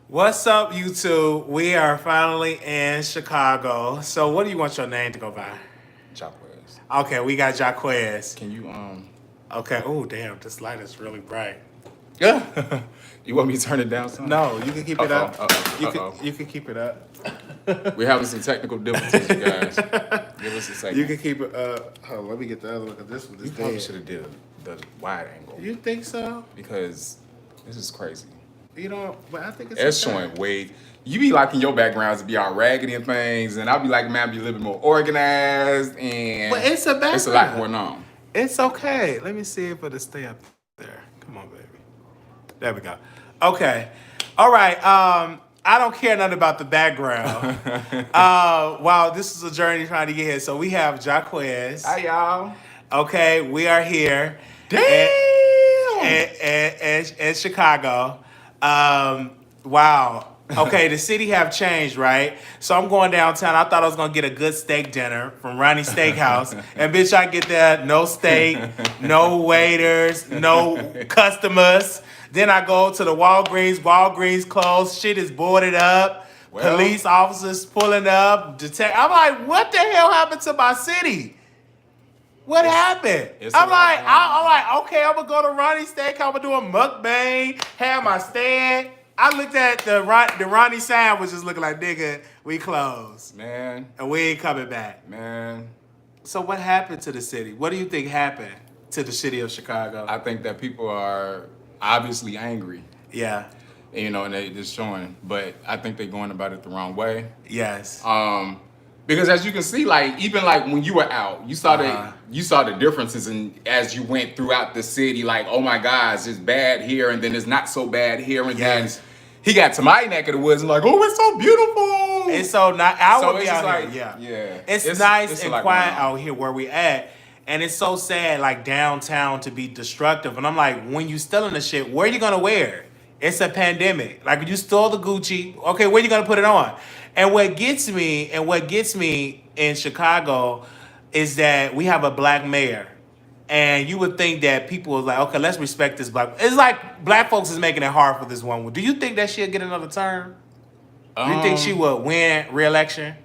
What's up, YouTube? We are finally in Chicago. So, what do you want your name to go by? Jacques. Okay, we got Jacques. Can you Okay. Oh, damn, this light is really bright. Yeah. You want me to turn it down some? No, you can keep it up. You Uh-oh. can keep it up. We're having some technical difficulties, you guys. Give us a second. You can keep it up. Oh, let me get the other one because this one is You probably dead. should have did the wide angle You think so? because this is crazy. You know, but I think It's okay. showing way. You be liking your backgrounds to be all raggedy and things, and I'll be like, man, be a little bit more organized, and But it's a background. it's a lot going on. It's okay. Let me see if it'll stay up there. Come on, baby. There we go. Okay. All right. I don't care nothing about the background. Wow, this is a journey trying to get here. So we have Jacques. Hi, y'all. Okay, we are here. Damn. In Chicago. Wow. Okay, the city have changed, right? So I'm going downtown. I thought I was gonna get a good steak dinner from Ronnie's Steakhouse, and bitch, I get there, no steak, no waiters, no customers. Then I go to the Walgreens closed. Shit is boarded up. Well. Police officers pulling up. I'm like, what the hell happened to my city? What happened? it's I'm a lot like, going on. I'm like, okay, I'm gonna go to Ronnie's Steak. I'm gonna do a mukbang, have my stand. I looked at the Ronnie sign was just looking like, nigga, we closed Man, and we ain't coming back. man. So what happened to the city? What do you think happened to the city of Chicago? I think that people are obviously angry, Yeah. and they just showing. But I think they're going about it the wrong way. Yes. Because as you can see, like even like when you were out, you saw Uh-huh. the differences in as you went throughout the city. Like, oh my gosh, it's bad here, and then it's not so bad here, and Yes. then he got to my neck of the woods and like, oh, it's so beautiful. It's so not. I So would be it's out just here. like, Yeah. yeah. It's nice it's a and lot quiet going on. out here where we at. And it's so sad, like downtown to be destructive. And I'm like, when you stealing the shit, where you gonna wear it? It's a pandemic. Like you stole the Gucci. Okay, where you gonna put it on? And what gets me in Chicago is that we have a black mayor. And you would think that people was like, okay, let's respect this black. It's like black folks is making it hard for this one. Do you think that she'll get another term? Do you think she would win re-election?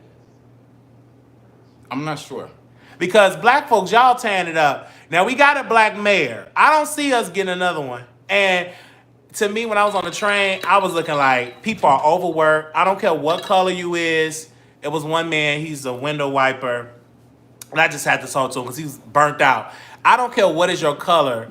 I'm not sure. Because black folks, y'all tearing it up. Now we got a black mayor. I don't see us getting another one. And to me, when I was on the train, I was looking like people are overworked. I don't care what color you is. It was one man, he's a window wiper. And I just had to talk to him because he was burnt out. I don't care what is your color.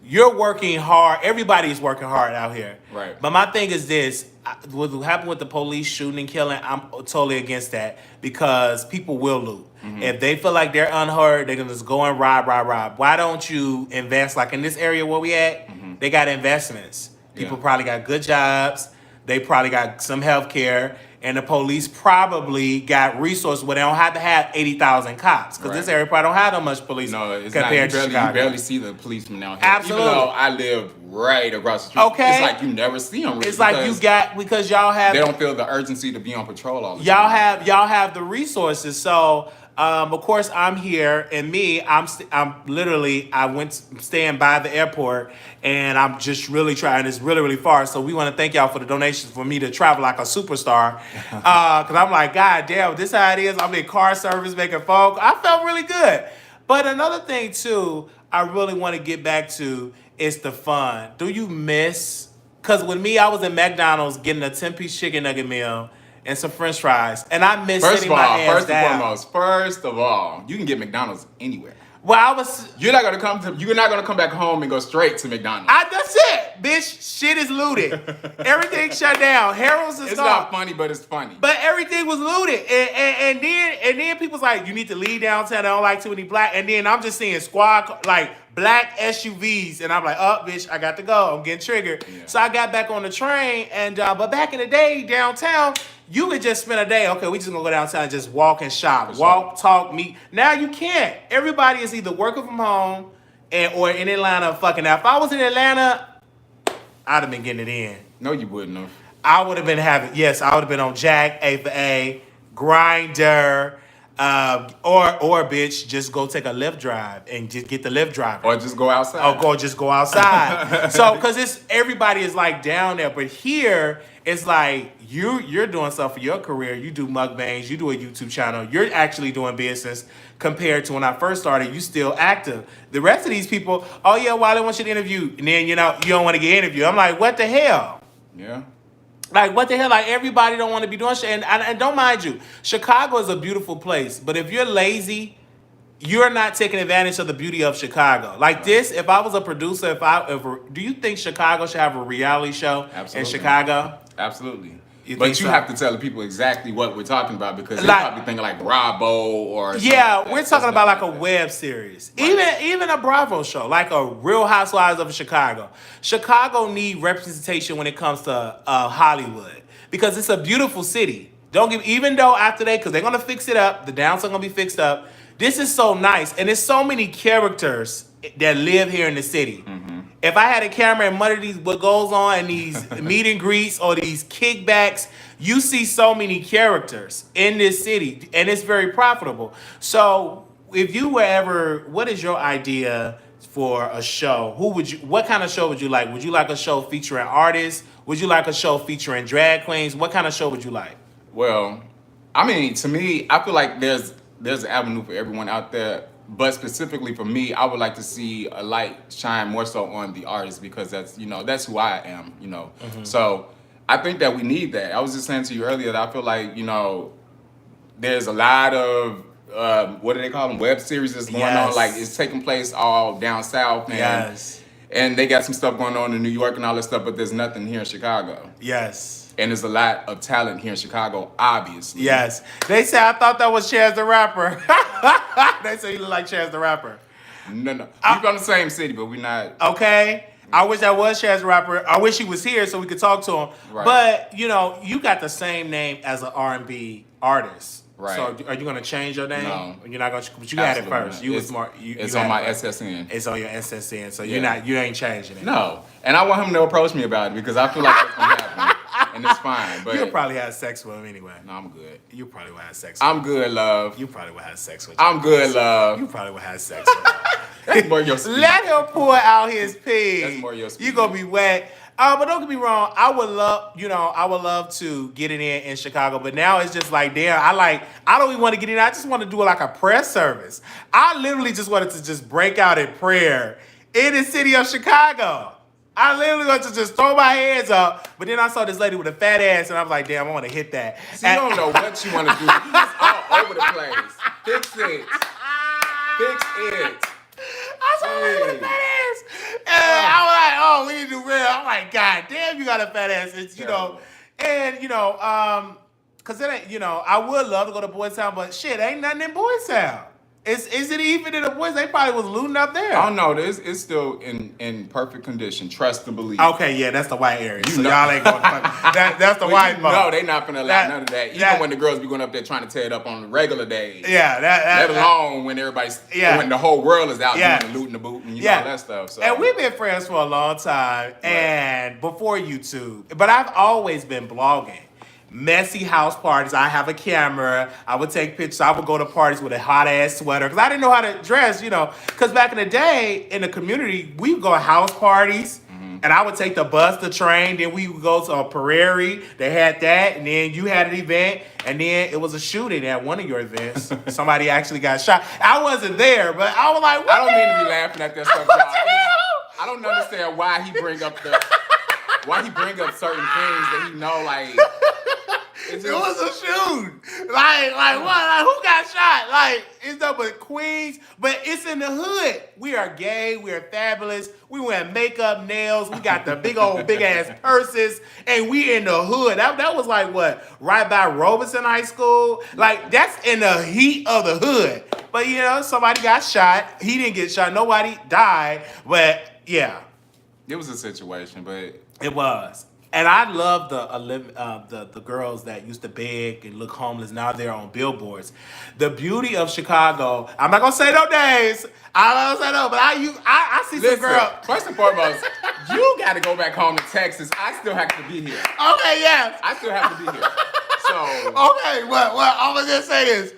You're working hard. Everybody's working hard out here. Right. But my thing is this. What happened with the police shooting and killing, I'm totally against that because people will loot. Mm-hmm. If they feel like they're unheard, they're going to just go and rob. Why don't you invest? Like in this area where we at, they got investments. People Yeah. probably got good jobs. They probably got some health care. And the police probably got resources where they don't have to have 80,000 cops. Because this Right. area probably don't have that much police No, it's not. compared to You Chicago. barely see the policemen out here. Absolutely. Even though I live right across the street. Okay. It's like you never see them. Really It's like you got, because y'all have They don't feel the urgency to be on patrol all the y'all time. have the resources. So of course I'm here, and me, I'm literally I went staying by the airport, and I'm just really trying. It's really far. So we want to thank y'all for the donations for me to travel like a superstar. Because I'm like, God damn, this how it is. I'm in car service making phone. I felt really good. But another thing too, I really want to get back to is the fun. Do you miss? Because with me, I was in McDonald's getting a 10-piece chicken nugget meal and some French fries, and I miss First sitting of my all, ass down. first of all, you can get McDonald's anywhere. Well, I was. You're not gonna come back home and go straight to McDonald's. That's it, bitch. Shit is looted. Everything shut down. Harold's is It's gone. not funny, but it's funny. But everything was looted, and then people's like, you need to leave downtown. I don't like too many black. And then I'm just seeing like black SUVs, and I'm like, oh, bitch, I got to go. I'm getting triggered. Yeah. So I got back on the train, and but back in the day downtown, you could just spend a day. Okay, we just gonna go downtown and just walk and shop, For walk, talk, meet. Now you can't. Everybody is either working from home or in Atlanta. Fucking now, if I was in Atlanta, I'd have been getting it in. No, you wouldn't have. I would have been on Jack, A for A, Grinder. Or bitch, just go take a Lyft drive and just get the Lyft driver. Or just go outside. Just go outside. So, because everybody is like down there, but here it's like you're doing stuff for your career. You do mukbangs, you do a YouTube channel. You're actually doing business compared to when I first started. You still active. The rest of these people, oh yeah, Wiley wants you to interview, and then you don't want to get interviewed. I'm like, what the hell? Yeah. Like, what the hell? Like, everybody don't want to be doing shit. And don't mind you, Chicago is a beautiful place. But if you're lazy, you're not taking advantage of the beauty of Chicago. Like this, if I was a producer, do you think Chicago should have a reality show in Chicago? Absolutely. But you have to tell the people exactly what we're talking about, because they're probably thinking like Bravo or yeah, we're talking about like a web series, right. even a Bravo show, like a Real Housewives of Chicago. Chicago need representation when it comes to Hollywood, because it's a beautiful city. Even though after because they're gonna fix it up, the downside gonna be fixed up. This is so nice, and there's so many characters that live here in the city. Mm-hmm. If I had a camera and monitor what goes on in these meet and greets or these kickbacks, you see so many characters in this city, and it's very profitable. So, if you were ever, what is your idea for a show? What kind of show would you like? Would you like a show featuring artists? Would you like a show featuring drag queens? What kind of show would you like? Well, I mean, to me, I feel like there's an avenue for everyone out there. But specifically for me, I would like to see a light shine more so on the artist, because that's who I am, Mm-hmm. So I think that we need that. I was just saying to you earlier that I feel like, there's a lot of, what do they call them? Web series that's going on. Like, it's taking place all down south. And they got some stuff going on in New York and all that stuff, but there's nothing here in Chicago. Yes. And there's a lot of talent here in Chicago, obviously. Yes. They say, I thought that was Chaz the Rapper. They say you look like Chaz the Rapper. No. We're from the same city, but we're not. Okay. I wish I was Chaz the Rapper. I wish he was here so we could talk to him. Right. But, you got the same name as an R&B artist. Right. So are you going to change your name? No. You're not going to, but you had it first. You was smart. It's on my SSN. It's on your SSN, so you ain't changing it. No. And I want him to approach me about it, because I feel like that's going to happen. And it's fine. But you'll probably have sex with him anyway. No, I'm good. You probably will have sex with him. I'm good, love. You probably will have sex with him. I'm good, love. You probably will have sex with him. That's more your speed. Let him pour out his pee. That's more your speed. You gonna be wet. But don't get me wrong. I would love to get it in Chicago. But now it's just like, damn. I don't even want to get in. I just want to do like a prayer service. I literally just wanted to just break out in prayer in the city of Chicago. I literally wanted to just throw my hands up. But then I saw this lady with a fat ass, and I was like, damn, I want to hit that. So you don't know what you want to do. You just all over the place. Fix it. Fix it. I saw her with a fat ass. And I was like, oh, we need to do real. I'm like, God damn, you got a fat ass. It's, because it ain't, I would love to go to Boys Town, but shit, ain't nothing in Boys Town. Is it even in the Boys? They probably was looting up there. Oh no, it's still in perfect condition. Trust to believe. Okay, yeah, that's the white area. So y'all ain't going to that's the white part. No, they not finna allow none of that. Even when the girls be going up there trying to tear it up on the regular days. Yeah, let alone when everybody's when the whole world is out doing the looting the boot and all that stuff. So. And we've been friends for a long time, and before YouTube. But I've always been blogging. Messy house parties. I have a camera. I would take pictures. I would go to parties with a hot ass sweater because I didn't know how to dress, Because back in the day, in the community, we would go to house parties, and I would take the bus, the train. Then we would go to a Prairie. They had that, and then you had an event, and then it was a shooting at one of your events. Somebody actually got shot. I wasn't there, but I was like, what? I don't mean to be laughing at that stuff, y'all. I don't understand why he bring up certain things that he know, like. It was a shoot. Like what? Like who got shot? Like it's up with Queens, but it's in the hood. We are gay. We are fabulous. We wear makeup, nails. We got the big ass purses, and we in the hood. That was like what? Right by Robeson High School. Like that's in the heat of the hood. But somebody got shot. He didn't get shot. Nobody died. But yeah, it was a situation. But it was. And I love the girls that used to beg and look homeless. Now they're on billboards. The beauty of Chicago. I'm not gonna say no names. I'm not gonna say no, but I see some girls. First and foremost, you got to go back home to Texas. I still have to be here. Okay, yes. I still have to be here. So okay, what I'm gonna just say is,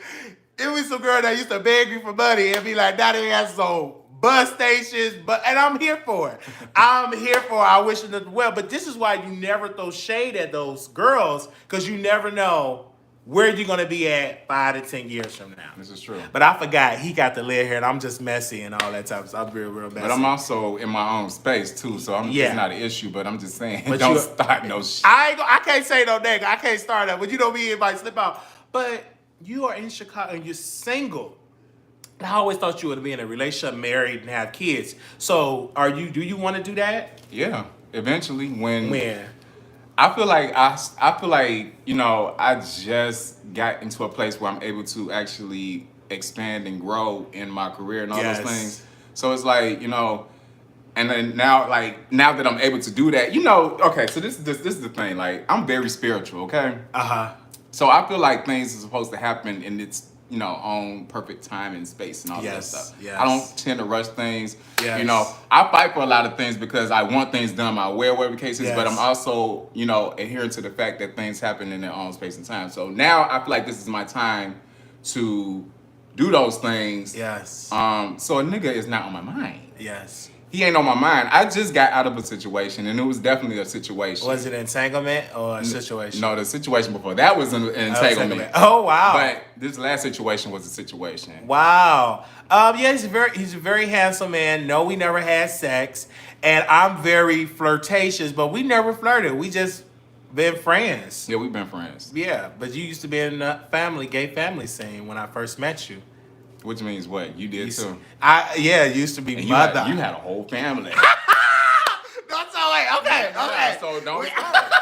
It was some girl that used to beg me for money and be like, now they have some bus stations, and I'm here for it. I'm here for it. I wish them well. But this is why you never throw shade at those girls, because you never know where you're going to be at 5 to 10 years from now. This is true. But I forgot he got the lid hair, and I'm just messy and all that type of stuff. I'm real messy. But I'm also in my own space too, so it's not an issue. But I'm just saying, But don't start no shit. I can't say no nigga. I can't start that. But you know me, everybody slip out. But you are in Chicago and you're single. I always thought you would be in a relationship, married, and have kids. So do you want to do that? Yeah, eventually when When? I feel like I just got into a place where I'm able to actually expand and grow in my career and all those things. So it's like, and then now that I'm able to do that, okay, so this is the thing. Like, I'm very spiritual, okay? So I feel like things are supposed to happen in its own perfect time and space and all that stuff. Yes. I don't tend to rush things. Yes. I fight for a lot of things because I want things done my way, whatever the case is. Yes. But I'm also, adhering to the fact that things happen in their own space and time. So now I feel like this is my time to do those things. Yes. So a nigga is not on my mind. Yes. He ain't on my mind. I just got out of a situation, and it was definitely a situation. Was it entanglement or a situation? No, the situation before that was an entanglement. Oh, wow. But this last situation was a situation. Wow. Yeah, he's a very handsome man. No, we never had sex. And I'm very flirtatious, but we never flirted. We just been friends. Yeah, we've been friends. Yeah, but you used to be in the gay family scene when I first met you. Which means what? You did too. It used to be and mother. You had a whole family. Don't tell me. Okay. So don't start.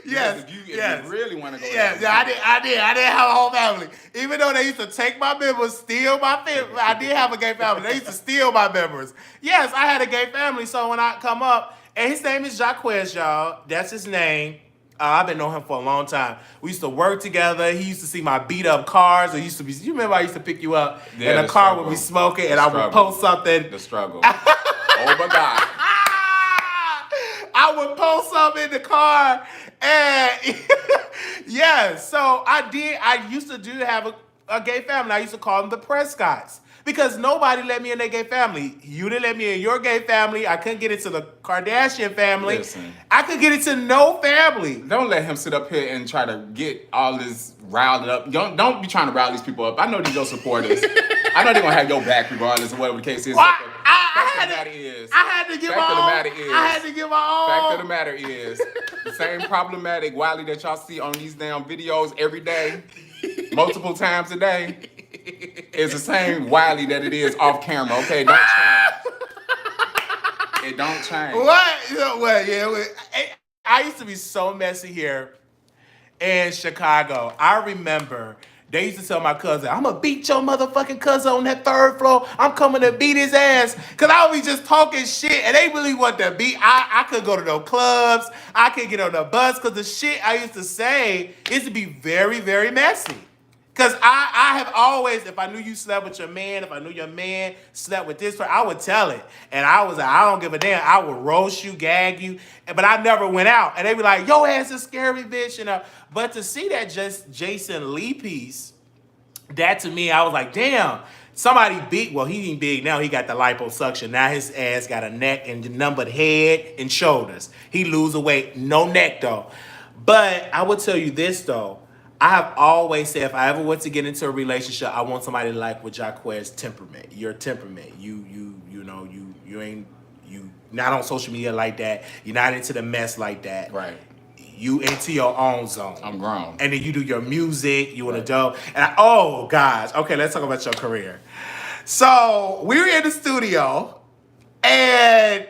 Yes. If you really want to go there. I did have a whole family. Even though they used to take my members, steal my family. I did have a gay family. They used to steal my members. Yes, I had a gay family. So when I come up, and his name is Jacques, y'all. That's his name. I've been knowing him for a long time. We used to work together. He used to see my beat up cars. You remember I used to pick you up and the car would be smoking and I would post something. The struggle. Oh my God. I would post something in the car and yeah, so I used to have a gay family. I used to call them the Prescotts. Because nobody let me in their gay family. You didn't let me in your gay family. I couldn't get into the Kardashian family. Listen. I could get into no family. Don't let him sit up here and try to get all this riled up. Don't be trying to rile these people up. I know these your supporters. I know they're going to have your back regardless of whatever the case is. Well, I had to give my own. Fact of the matter is, the same problematic Wiley that y'all see on these damn videos every day, multiple times a day, is the same Wiley that it is off camera. Okay, don't change. It don't change. I used to be so messy here in Chicago. I remember they used to tell my cousin, I'm going to beat your motherfucking cousin on that 3rd floor. I'm coming to beat his ass. Because I would be just talking shit, and they really want to beat. I couldn't go to no clubs. I couldn't get on the bus, because the shit I used to say used to be very, very messy. Because I have always, if I knew you slept with your man, if I knew your man slept with this person, I would tell it. And I was like, I don't give a damn. I would roast you, gag you. But I never went out. And they be like, yo ass is scary, bitch. But to see that just Jason Lee piece, that to me, I was like, damn. Somebody big, well, he ain't big now. He got the liposuction. Now his ass got a neck and numbered head and shoulders. He lose weight. No neck, though. But I would tell you this, though. I have always said if I ever were to get into a relationship, I want somebody like with Jacques' temperament. Your temperament. You ain't not on social media like that. You're not into the mess like that. Right. You into your own zone. I'm grown. And then you do your music. You an adult. And oh gosh. Okay, let's talk about your career. So we were in the studio, and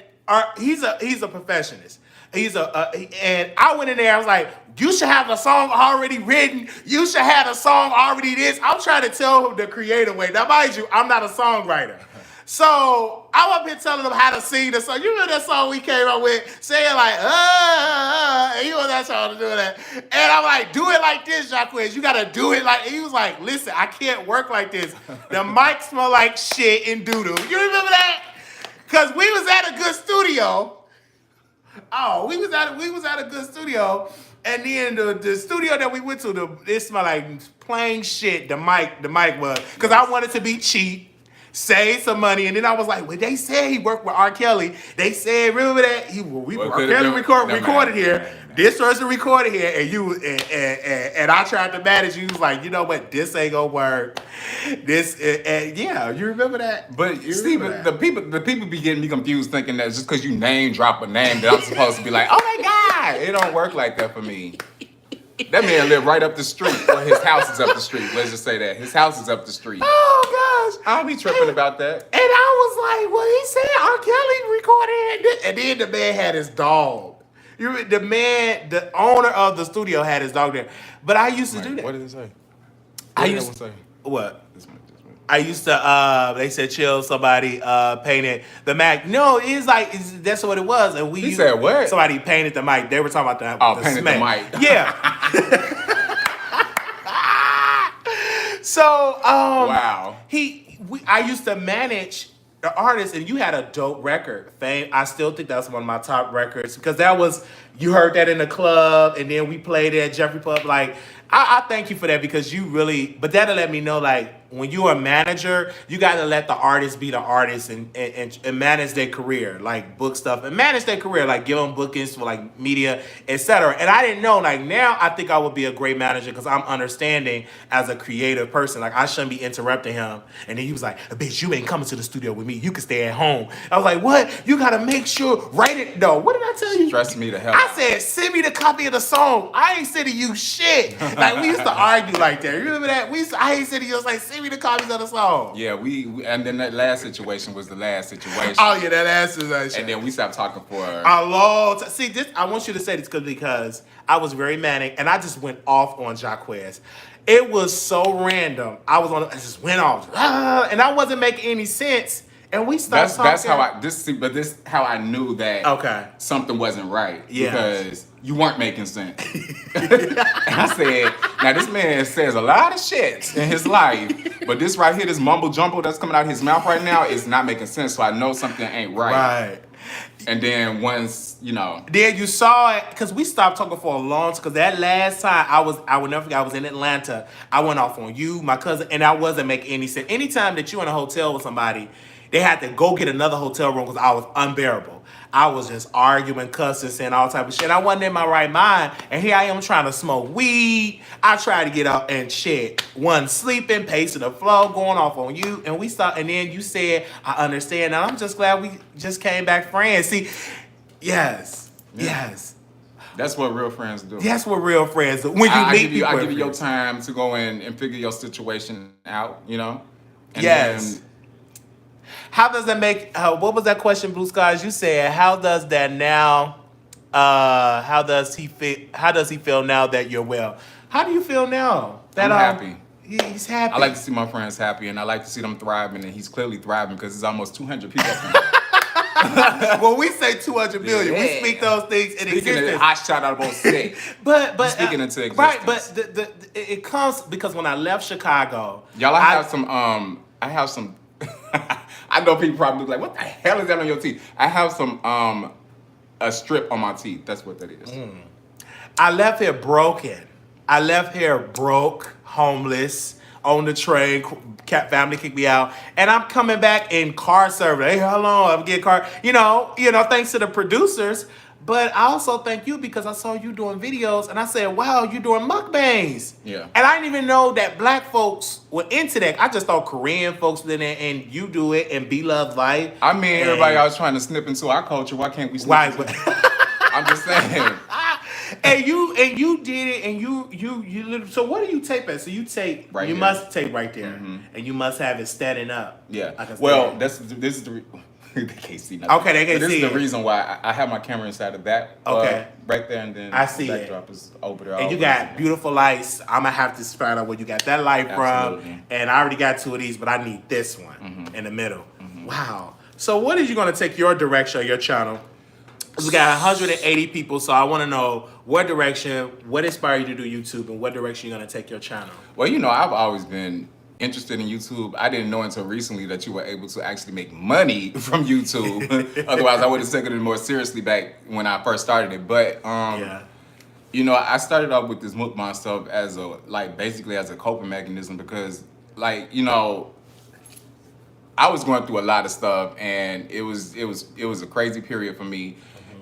he's a perfectionist. And I went in there. I was like, you should have a song already written. You should have a song already this. I'm trying to tell him the creative way. Now, mind you, I'm not a songwriter. So I'm up here telling him how to sing the song. You remember that song we came up with, saying like, and he was that song to do that. And I'm like, do it like this, Jacques. You gotta do it like. And he was like, listen, I can't work like this. The mic smell like shit and doo-doo. You remember that? Because we was at a good studio. Oh, we was at a good studio, And then the studio that we went to, it smelled like plain shit. The mic was, because I wanted to be cheap. Save some money, and then I was like, "Well, they said he worked with R. Kelly. They said, remember that R. Kelly recorded here. This person recorded here, and I tried to manage. You was like, you know what? This ain't gonna work. This, and yeah, you remember that? But Steven, the people be getting me confused, thinking that just because you name drop a name that I'm supposed to be like, oh my God, it don't work like that for me. That man lived right up the street. Well, his house is up the street. Let's just say that. His house is up the street. Oh, gosh. I'll be tripping about that. And I was like, well, he said R. Kelly recorded it. And then the man had his dog. The owner of the studio had his dog there. But I used to do that. What did it say? What? I used to, they said, chill, somebody painted the mic. No, that's what it was. And He said what? Somebody painted the mic. They were talking about the painted smell. the mic. Yeah. So, wow. I used to manage the artist, and you had a dope record. Fame. I still think that's one of my top records, because you heard that in the club, and then we played it at Jeffrey Pub. Like, I thank you for that, because but that'll let me know, like, when you're a manager, you got to let the artist be the artist and manage their career, like book stuff and manage their career, like give them bookings for like media, etc. And I didn't know, like now I think I would be a great manager, because I'm understanding as a creative person. Like I shouldn't be interrupting him. And then he was like, bitch, you ain't coming to the studio with me. You can stay at home. I was like, what? You got to make sure, write it. No, what did I tell you? Stress me the hell I out. Said, send me the copy of the song. I ain't sending you shit. Like we used to argue like that. You remember that? I ain't sending you, I was like, send me the copies of the song. Yeah, we and then that last situation was the last situation. Oh yeah, that last situation. And then we stopped talking for a long time. See, I want you to say this because I was very manic and I just went off on Jacques. It was so random. I just went off, and I wasn't making any sense. And we stopped talking. That's how I knew that something wasn't right. Yeah. Because you weren't making sense. And I said, now this man says a lot of shit in his life, but this right here, this mumble jumble that's coming out of his mouth right now is not making sense. So I know something ain't right. Right. And then once, Then you saw it, because we stopped talking for a long time, because that last time I would never forget, I was in Atlanta. I went off on you, my cousin, and I wasn't making any sense. Anytime that you're in a hotel with somebody, they had to go get another hotel room because I was unbearable. I was just arguing, cussing, saying all type of shit. I wasn't in my right mind. And here I am trying to smoke weed. I tried to get up and shit. One sleeping, pacing the floor, going off on you. And we stopped. And then you said, I understand. And I'm just glad we just came back friends. See, yes. That's what real friends do. That's what real friends do. When you meet people. I give you your time to go in and figure your situation out, And yes. Then, how does that make? What was that question, Blue Skies? You said, how does that now? How does he feel now that you're well? How do you feel now? I'm happy. He's happy. I like to see my friends happy, and I like to see them thriving. And he's clearly thriving because there's almost 200 people. When we say 200 million, we speak those things in existence. I shot out about 6. but speaking into existence, right? But it comes because when I left Chicago, y'all, I have some. I know people probably like, what the hell is that on your teeth? I have some a strip on my teeth. That's what that is. I left here broken. I left here broke, homeless, on the train. Family kicked me out, and I'm coming back in car service. Hey, how long? I'm getting car. Thanks to the producers. But I also thank you because I saw you doing videos, and I said, wow, you doing mukbangs. Yeah. And I didn't even know that black folks were into that. I just thought Korean folks did it, and you do it, and Be Love Life. I mean, everybody else trying to snip into our culture. Why can't we snip into I'm just saying. And you did it, and you. So what do you tape at? So you tape. Right. You here. must tape right there, and you must have it standing up. Yeah. Well, this is the. They can't see nothing. Okay, they can't see. This is the reason why I have my camera inside of that. Right there, and then I see the it. backdrop is over there. And you got beautiful lights. I'm gonna have to find out where you got that light from. And I already got 2 of these, but I need this one in the middle. Wow. So what is you gonna take your direction, your channel? We got 180 people, so I want to know what direction, what inspired you to do YouTube, and what direction you're gonna take your channel. Well, I've always been interested in YouTube. I didn't know until recently that you were able to actually make money from YouTube. Otherwise, I would have taken it more seriously back when I first started it. But You know, I started off with this mukbang stuff as a basically as a coping mechanism because you know, I was going through a lot of stuff and it was a crazy period for me.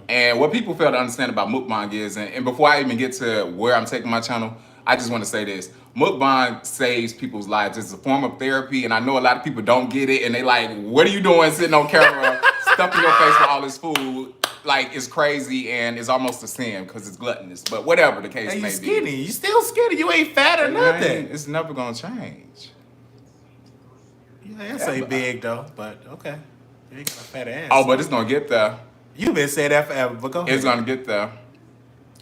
And what people fail to understand about mukbang is, and before I even get to where I'm taking my channel, I just want to say this. Mukbang saves people's lives. It's a form of therapy, and I know a lot of people don't get it, and they like, what are you doing sitting on camera, stuffing your face with all this food? Like, it's crazy, and it's almost a sin because it's gluttonous. But whatever the case Hey, you may skinny. be. You still skinny. You ain't fat or nothing. It's never going to change. Yeah, I say big, though, but okay. You ain't got a fat ass. Oh, but it's going to get there. You've been saying that forever, but go ahead. It's going to get there.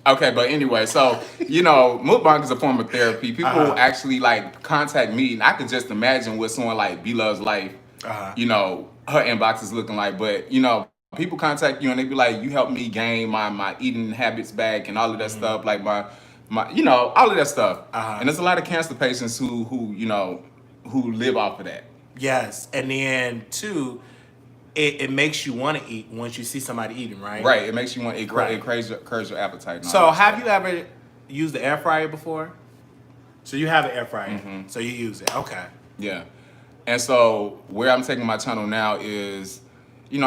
Okay, but anyway, so, you know, mukbang is a form of therapy. People actually, like, contact me, and I can just imagine what someone like B-Love's life, you know, her inbox is looking like. But, you know, people contact you, and they be like, you helped me gain my eating habits back and all of that stuff, like my, you know, all of that stuff. And there's a lot of cancer patients who, you know, who live off of that. Yes, and then, too, it makes you want to eat once you see somebody eating, right? Right, it makes you want, it curves your appetite. And all So that have stuff. you ever used the air fryer before? So you have an air fryer, so you use it. Okay. Yeah. And so where I'm taking my channel now is, you know,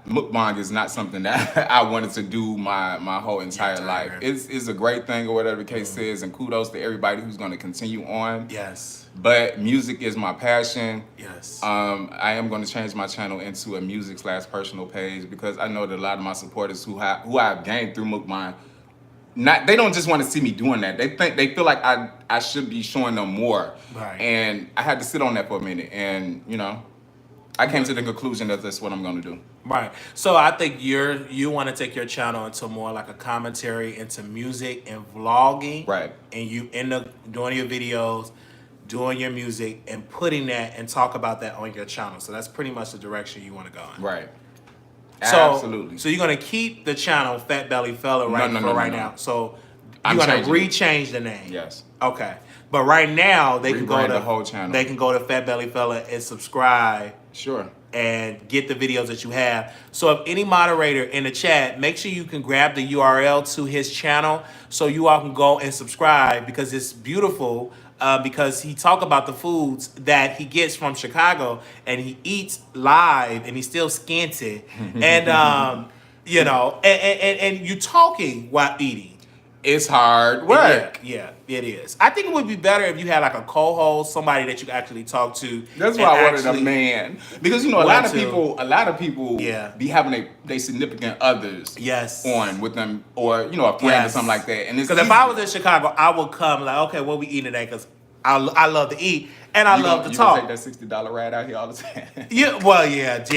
mukbang is not something that I wanted to do my whole entire life. It's a great thing or whatever the case is, and kudos to everybody who's going to continue on. Yes. But music is my passion. Yes. I am going to change my channel into a music/personal page because I know that a lot of my supporters who I've gained through mukbang, they don't just want to see me doing that. They feel like I should be showing them more. Right. And I had to sit on that for a minute, and you know, I came to the conclusion that that's what I'm going to do. Right. So I think you want to take your channel into more like a commentary into music and vlogging. Right. And you end up doing your videos, doing your music, and putting that and talk about that on your channel. So that's pretty much the direction you want to go in. Right. So, Absolutely. So you're gonna keep the channel Fat Belly Fella No. now. So you're gonna rechange the name. Yes. Okay. But right now they can go Rebrand to the whole channel. They can go to Fat Belly Fella and subscribe. Sure. And get the videos that you have. So if any moderator in the chat, make sure you can grab the URL to his channel so you all can go and subscribe because it's beautiful. Because he talk about the foods that he gets from Chicago and he eats live and he's still scanty. And you know, and you talking while eating. It's hard work. Yeah, it is. I think it would be better if you had like a co-host, somebody that you could actually talk to. That's why I wanted a man. Because you know, a lot of people be having their significant others on with them, or you know, a friend or something like that. And because if I was in Chicago, I would come like, okay, what we eating today? Because I love to eat and I love to talk. You gonna take that $60 ride out here all the time? Yeah, well, yeah. That's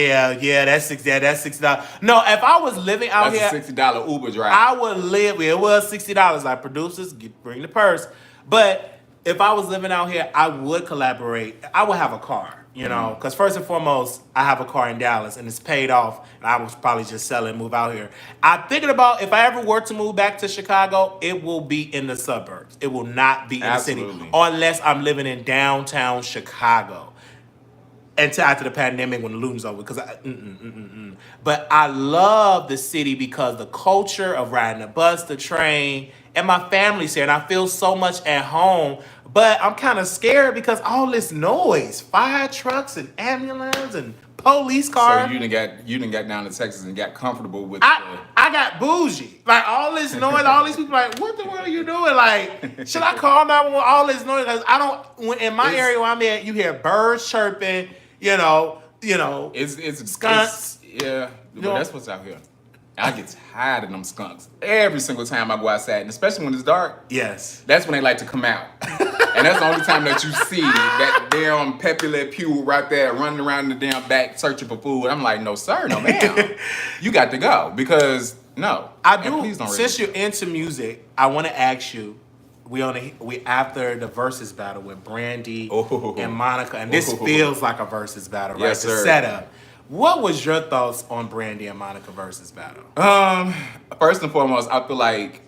$60. No, if I was living out here, that's a $60 Uber drive. I would live. It was $60. Like producers, bring the purse. But if I was living out here, I would collaborate. I would have a car. You know, because first and foremost, I have a car in Dallas and it's paid off. And I would probably just sell it and move out here. I'm thinking about if I ever were to move back to Chicago, it will be in the suburbs. It will not be in the city unless I'm living in downtown Chicago. Until after the pandemic when the looms over, because But I love the city because the culture of riding the bus, the train, and my family's here, and I feel so much at home. But I'm kind of scared because all this noise, fire trucks and ambulance and police cars. So you done got down to Texas and got comfortable with. I got bougie. Like all this noise, all these people like, what the world are you doing? Like, should I call 911? All this noise, 'cause I don't. In my area where I'm at, you hear birds chirping. You know, it's skunks. Yeah, but that's what's out here. I get tired of them skunks every single time I go outside, and especially when it's dark. Yes, that's when they like to come out, and that's the only time that you see that damn Pepe Le Pew right there running around the damn back searching for food. I'm like, no sir, no ma'am, you got to go because no, I do. Please don't. Since you're into music, I want to ask you. We after the versus battle with Brandy and Monica, and this feels like a versus battle, right? Yes, the sir. setup. What was your thoughts on Brandy and Monica versus battle? First and foremost, I feel like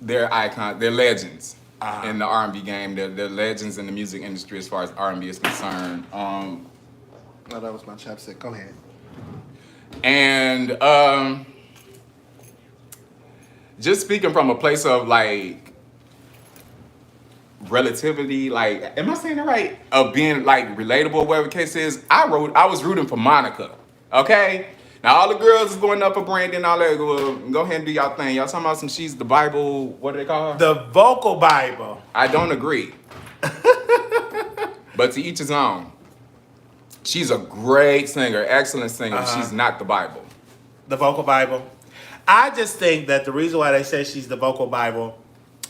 they're icons, they're legends in the R&B game. They're legends in the music industry as far as R&B is concerned. No, that was my chapstick. Go ahead. And just speaking from a place of like relativity, like, am I saying it right? Of being like relatable, whatever the case is. I was rooting for Monica. Okay? Now all the girls is going up for Brandy and all that. Go ahead and do y'all thing. Y'all talking about some she's the Bible, what do they call her? The vocal Bible. I don't agree. But to each his own. She's a great singer, excellent singer. She's not the Bible. The vocal Bible. I just think that the reason why they say she's the vocal Bible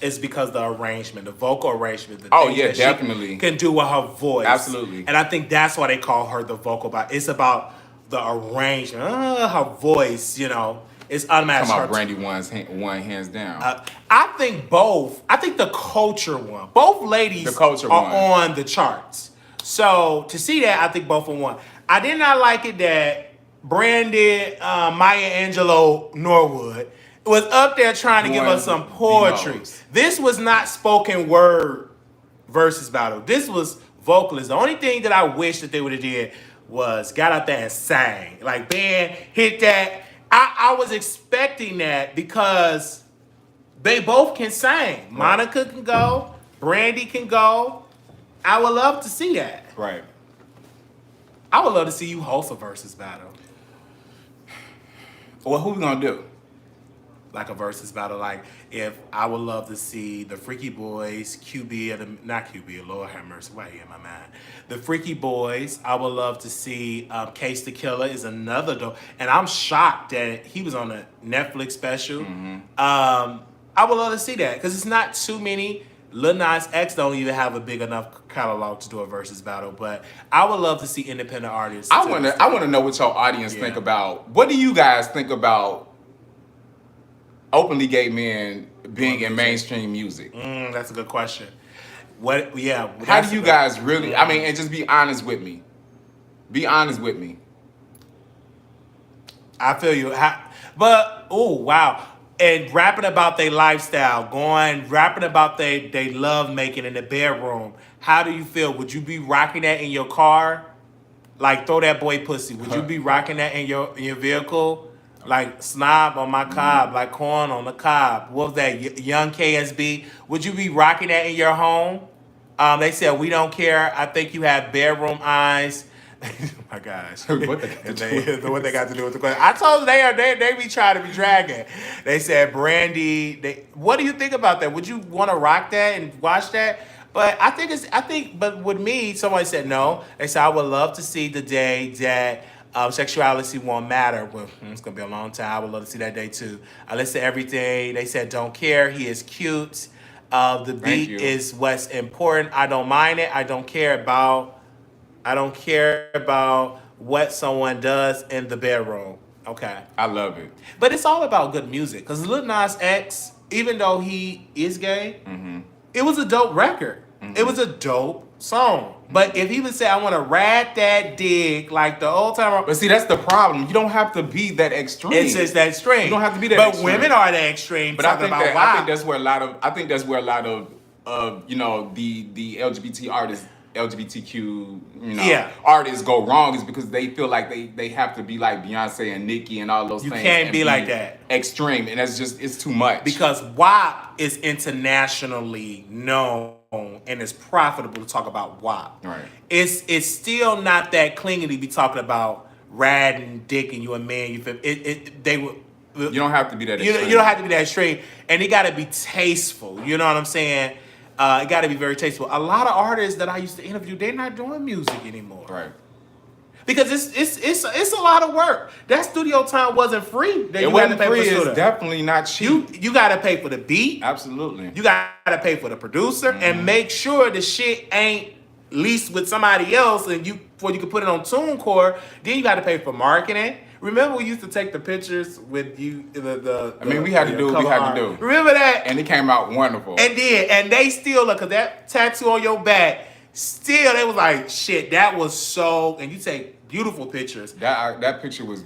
is because the arrangement, the vocal arrangement. The Oh things yeah, that definitely. she can do with her voice. Absolutely. And I think that's why they call her the vocal Bible. It's about the arrangement. Her voice, is unmatched. Talking about Brandy won hands down. I think both. I think the culture one. Both ladies The culture are one. on the charts. So to see that, I think both of them won. I did not like it that Brandy Maya Angelou Norwood was up there trying to give us some poetry. This was not spoken word versus battle. This was vocalist. The only thing that I wish that they would have did was got out there and sang. Like, band, hit that. I was expecting that because they both can sing. Monica can go. Brandy can go. I would love to see that. Right. I would love to see you host a versus battle. Well, who we gonna do? Like a versus battle. Like, if I would love to see the Freaky Boys, not QB, Lord have mercy, why you in my mind? The Freaky Boys, I would love to see Case the Killer is another dope. And I'm shocked that he was on a Netflix special. Mm-hmm. I would love to see that because it's not too many. Lil Nas X don't even have a big enough catalog to do a versus battle, but I would love to see independent artists. I wanna know what your audience think about. What do you guys think about openly gay men being in mainstream music? That's a good question. What? Yeah. How do you guys really? I mean, and just be honest with me. Be honest with me. I feel you. But oh wow. And rapping about their lifestyle, rapping about they love making in the bedroom. How do you feel? Would you be rocking that in your car? Like, throw that boy pussy. Would you be rocking that in your vehicle? Like, snob on my cob, like corn on the cob. What was that? Young KSB. Would you be rocking that in your home? They said, we don't care. I think you have bedroom eyes. Oh my gosh. What they got to do with the question? I told you they be trying to be dragging. They said Brandy. What do you think about that? Would you want to rock that and watch that? But but with me, somebody said no. They said I would love to see the day that sexuality won't matter. Well, it's gonna be a long time. I would love to see that day too. I listened to everything. They said don't care. He is cute. The beat is what's important. I don't mind it. I don't care about what someone does in the bedroom. Okay. I love it. But it's all about good music. Because Lil Nas X, even though he is gay, it was a dope record. It was a dope song. But if he would say, I want to ride that dick like the old timer. But see, that's the problem. You don't have to be that extreme. It's just that extreme. You don't have to be that but extreme. But women are that extreme. But I think that's where a lot of the LGBT artists, LGBTQ, artists go wrong, is because they feel like they have to be like Beyonce and Nicki and all those things. You can't be like that. Extreme, and it's too much. Because WAP is internationally known and it's profitable to talk about WAP. Right. It's still not that clingy to be talking about riding dick and you a man. You feel you don't have to be that extreme. You don't have to be that extreme. And it gotta be tasteful. You know what I'm saying? It got to be very tasteful. A lot of artists that I used to interview, they're not doing music anymore. Right. Because it's a lot of work. That studio time wasn't free. It wasn't free. It's definitely not cheap. You got to pay for the beat. Absolutely. You got to pay for the producer and make sure the shit ain't leased with somebody else and before you can put it on TuneCore. Then you got to pay for marketing. Remember we used to take the pictures with you, we had to do what we had to do. Remember that? And it came out wonderful. And they still, look, because that tattoo on your back, still, they was like, shit, that was so, and you take beautiful pictures. That picture was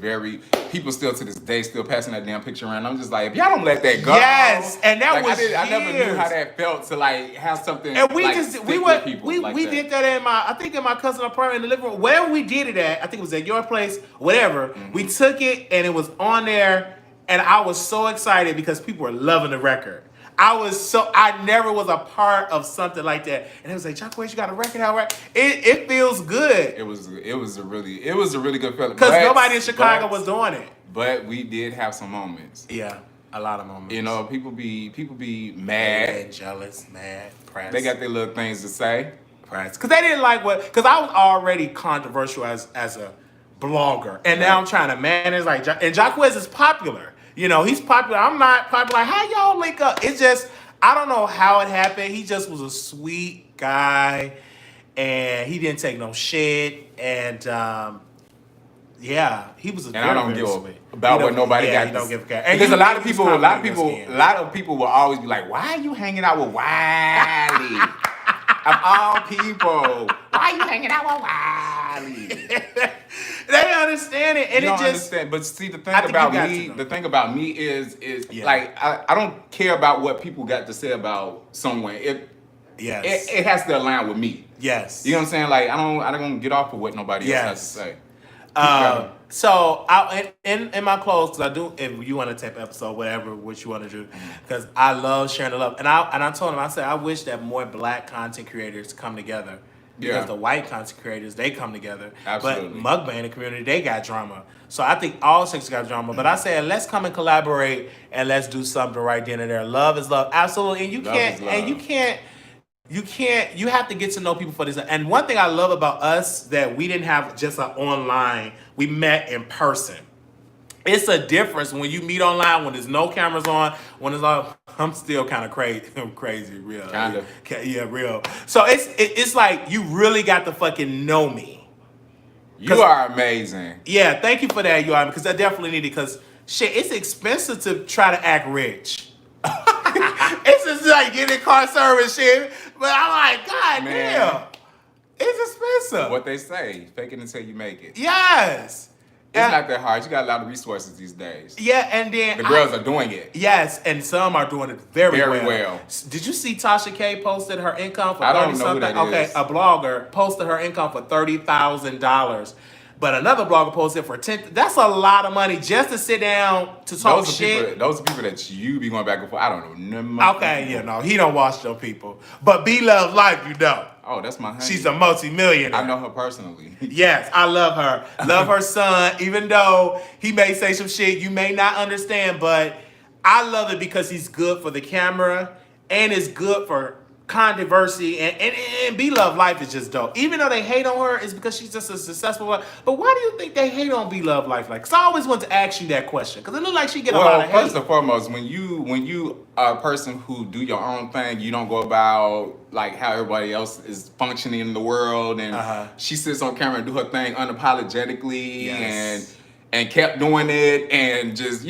people still to this day still passing that damn picture around. I'm just like, if y'all don't let that go. Yes, and that was I never knew how that felt to like have something. And we like, we did that in my cousin's apartment in the living room. Wherever we did it at, I think it was at your place, whatever. We took it and it was on there and I was so excited because people were loving the record. I never was a part of something like that. And it was like, Jacques, you got a record out, right? It feels good. It was a really good feeling. Because nobody in Chicago was doing it. But we did have some moments. Yeah, a lot of moments. You know, people be mad, and jealous, mad, pressed. They got their little things to say. Pressed. Because they didn't like because I was already controversial as a blogger. And now I'm trying to manage and Jacques is popular. You know, he's popular. I'm not popular. How y'all link up? It's just, I don't know how it happened. He just was a sweet guy, and he didn't take no shit. And yeah, he was a and very, I don't very give sweet. about what nobody got. You don't give a care. Because a lot of people will always be like, "Why are you hanging out with Wiley?" Of all people, why are you hanging out with Wiley? They understand it, and you it don't just understand. But see, the thing about me is like I don't care about what people got to say about someone. It has to align with me. Yes, you know what I'm saying. Like I don't get off of what nobody else has to say. So in my clothes, because I do, if you want to tape episode, whatever, what you want to do, because I love sharing the love. And I told him, I said, I wish that more black content creators come together. Because the white content creators, they come together. Absolutely. But mukbang community, they got drama. So I think all six got drama. But I said, let's come and collaborate and let's do something right then and there. Love is love. Absolutely. And you have to get to know people for this. And one thing I love about us that we didn't have just an online, we met in person. It's a difference when you meet online, when there's no cameras on, when it's all, I'm still kind of crazy. I'm crazy, real. Kind of. Yeah, real. So it's like you really got to fucking know me. You are amazing. Yeah, thank you for that, you are, because I definitely need it, because shit, it's expensive to try to act rich. It's just like getting car service shit. But I'm like, God damn. It's expensive. What they say, fake it until you make it. Yes. It's not that hard. You got a lot of resources these days. Yeah, and then the girls are doing it. Yes, and some are doing it very well. Did you see Tasha K posted her income for $30 I don't know something? who that okay, is. A blogger posted her income for $30,000. But another blogger posted for $10,000. That's a lot of money just to sit down to talk shit. Those are people that you be going back and forth. I don't know. Okay, you know, he don't watch them people. But B Loves Life, you know. Oh, that's my honey. She's a multi-millionaire. I know her personally. Yes, I love her. Love her son, even though he may say some shit you may not understand, but I love it because he's good for the camera and it's good for controversy, and B Love Life is just dope. Even though they hate on her, it's because she's just a successful one. But why do you think they hate on B Love Life? Like, cause I always want to ask you that question, because it looks like she get a lot of hate. First and foremost, when you are a person who do your own thing, you don't go about like how everybody else is functioning in the world, and she sits on camera and do her thing unapologetically, and kept doing it, and just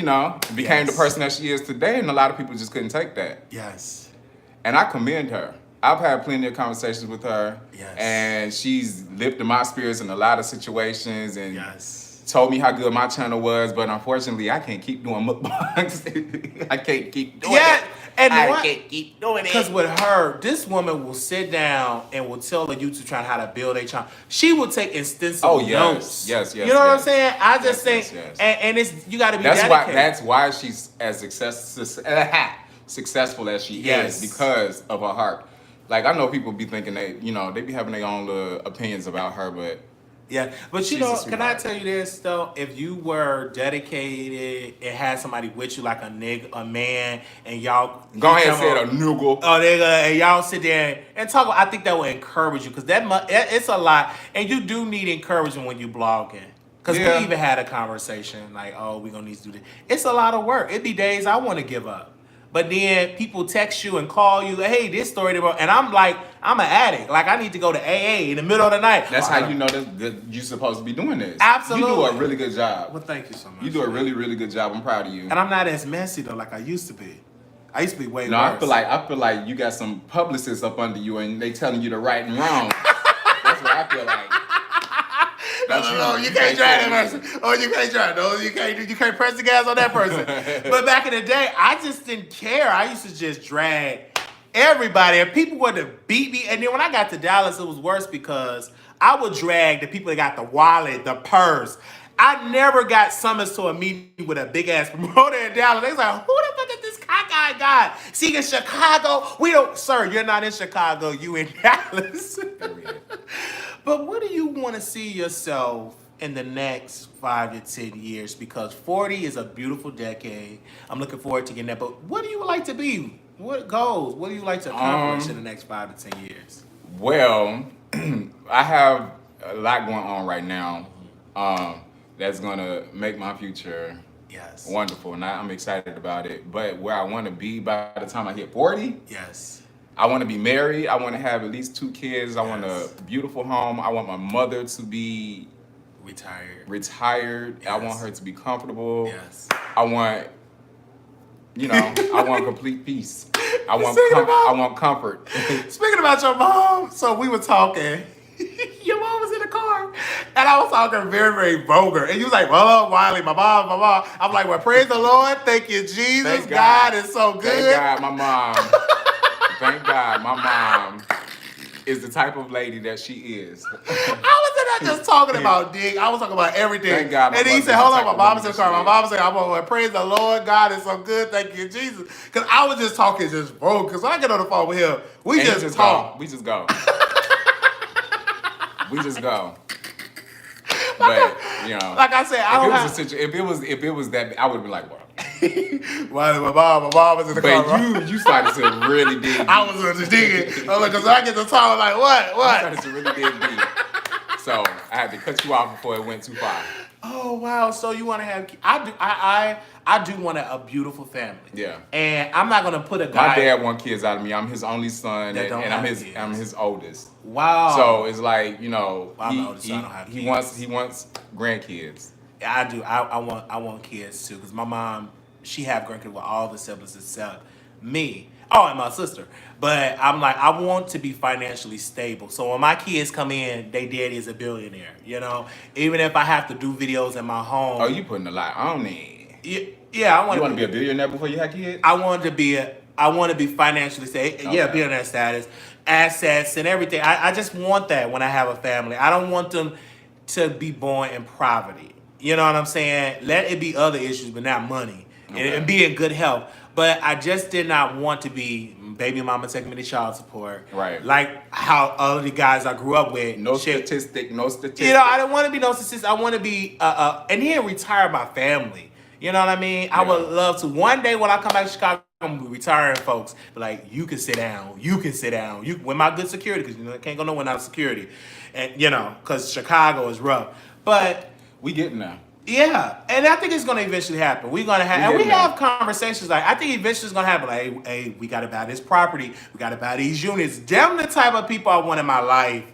became the person that she is today. And a lot of people just couldn't take that. Yes. And I commend her. I've had plenty of conversations with her. Yes. And she's lifted my spirits in a lot of situations and told me how good my channel was. But unfortunately, I can't keep doing mukbangs. I can't keep doing it. And I can't keep doing it. Because with her, this woman will sit down and will tell the YouTube channel how to build a channel. She will take extensive notes. Yes. You know what I'm saying? I just think, and it's, you got to be dedicated. That's why she's as successful as she is, because of her heart. Like, I know people be thinking they be having their own little opinions about her, but but can I tell you this though? If you were dedicated and had somebody with you, like a man, and y'all go ahead and say it, a nigga. Oh, and y'all sit there and talk. I think that would encourage you, because it's a lot, and you do need encouragement when you blogging. Because we even had a conversation like, oh, we gonna need to do this. It's a lot of work. It'd be days I want to give up. But then people text you and call you, hey, this story, and I'm like, I'm an addict. Like, I need to go to AA in the middle of the night. That's how you know that you're supposed to be doing this. Absolutely. You do a really good job. Well, thank you so much. You do a really, really good job. I'm proud of you. And I'm not as messy, though, like I used to be. I used to be way worse. No, I feel like you got some publicists up under you and they telling you the right and wrong. That's what I feel like. No, you can't drive that person. Oh, you can't drive. No, you can't press the gas on that person. But back in the day, I just didn't care. I used to just drag everybody, and people would have beat me. And then when I got to Dallas, it was worse because I would drag the people that got the wallet, the purse. I never got summons to a meeting with a big ass promoter in Dallas. They was like, who the fuck is this cockeyed guy? See, in Chicago, we don't, sir, you're not in Chicago, you in Dallas. But what do you want to see yourself in the next 5 to 10 years? Because 40 is a beautiful decade. I'm looking forward to getting that. But what do you like to be? What goals? What do you like to accomplish in the next 5 to 10 years? Well, I have a lot going on right now. That's gonna make my future wonderful, and I'm excited about it. But where I want to be by the time I hit 40, I want to be married. I want to have at least 2 kids. I want a beautiful home. I want my mother to be retired. I want her to be comfortable. I want, I want complete peace. I want comfort. Speaking about your mom, so we were talking. Your mom was in the car, and I was talking very, very vulgar. And you was like, "Oh, Wiley, my mom." I'm like, "Well, praise the Lord, thank you, Jesus. Thank God is so good." Thank God, my mom. Thank God, my mom is the type of lady that she is. I was not just talking about dick. I was talking about everything. Thank God. And he said, "Hold on, my mom's in the car." My mom said, "I'm going to praise the Lord. God is so good. Thank you, Jesus." Because I was just talking just vulgar. Because when I get on the phone with him, we just talk. We just go. We just go. But like I said, if it was that, I would be like, "What?" Well, my mom was in the car. But you started to really dig deep. I was just digging. Because I get to talk like, what? You started to really dig deep. So I had to cut you off before it went too far. Oh wow! So you want to have? I do want a beautiful family. Yeah. And I'm not gonna put a guy. My dad wants kids out of me. I'm his only son, and I'm his oldest. Wow. So it's like I'm the oldest, so I don't have kids. he wants grandkids. I do. I want kids too, because my mom, she have grandkids with all the siblings except me. Oh, and my sister. But I'm like, I want to be financially stable. So when my kids come in, they daddy is a billionaire. Even if I have to do videos in my home. Oh, you putting a lot on it. Yeah, I want. You want to be a billionaire before you have kids? I want to be financially stable. Okay. Yeah, billionaire status, assets, and everything. I just want that when I have a family. I don't want them to be born in poverty. You know what I'm saying? Let it be other issues, but not money. Okay. And be in good health. But I just did not want to be baby mama taking me to child support. Right. Like how all the guys I grew up with. No statistic. I don't want to be no statistic. I want to be, and then retire my family. You know what I mean? Yeah. I would love to. One day when I come back to Chicago, I'm going to be retiring folks. Like, you can sit down. You can sit down. You with my good security, because I can't go nowhere without security. And, because Chicago is rough. But we getting there. Yeah, and I think it's going to eventually happen. We're going to have, and we have conversations like, I think eventually it's going to happen. Like, hey, we got to buy this property. We got to buy these units. Them the type of people I want in my life,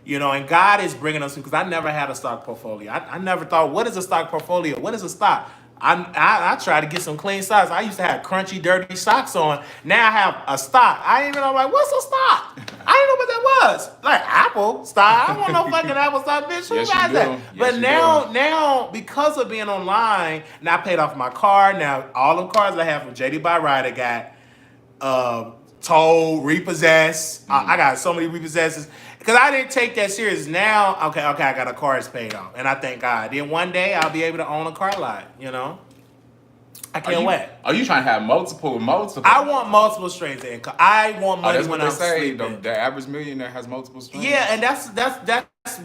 and God is bringing us, because I never had a stock portfolio. I never thought, what is a stock portfolio? What is a stock? I try to get some clean stocks. I used to have crunchy, dirty stocks on. Now I have a stock. I didn't even know, like, what's a stock? I didn't know what that was. Like, Apple stock. I don't want no fucking Apple stock, bitch. Who buys that? But now, because of being online, now I paid off my car. Now, all the cars I have from JD by Ryder got told, repossessed. I got so many repossesses. Because I didn't take that serious. Now, okay, I got a car that's paid off. And I thank God. Then one day, I'll be able to own a car lot, I can't wait. Are you trying to have multiple? I want multiple streams of income. I want money when I'm sleeping. The average millionaire has multiple streams. Yeah, and that's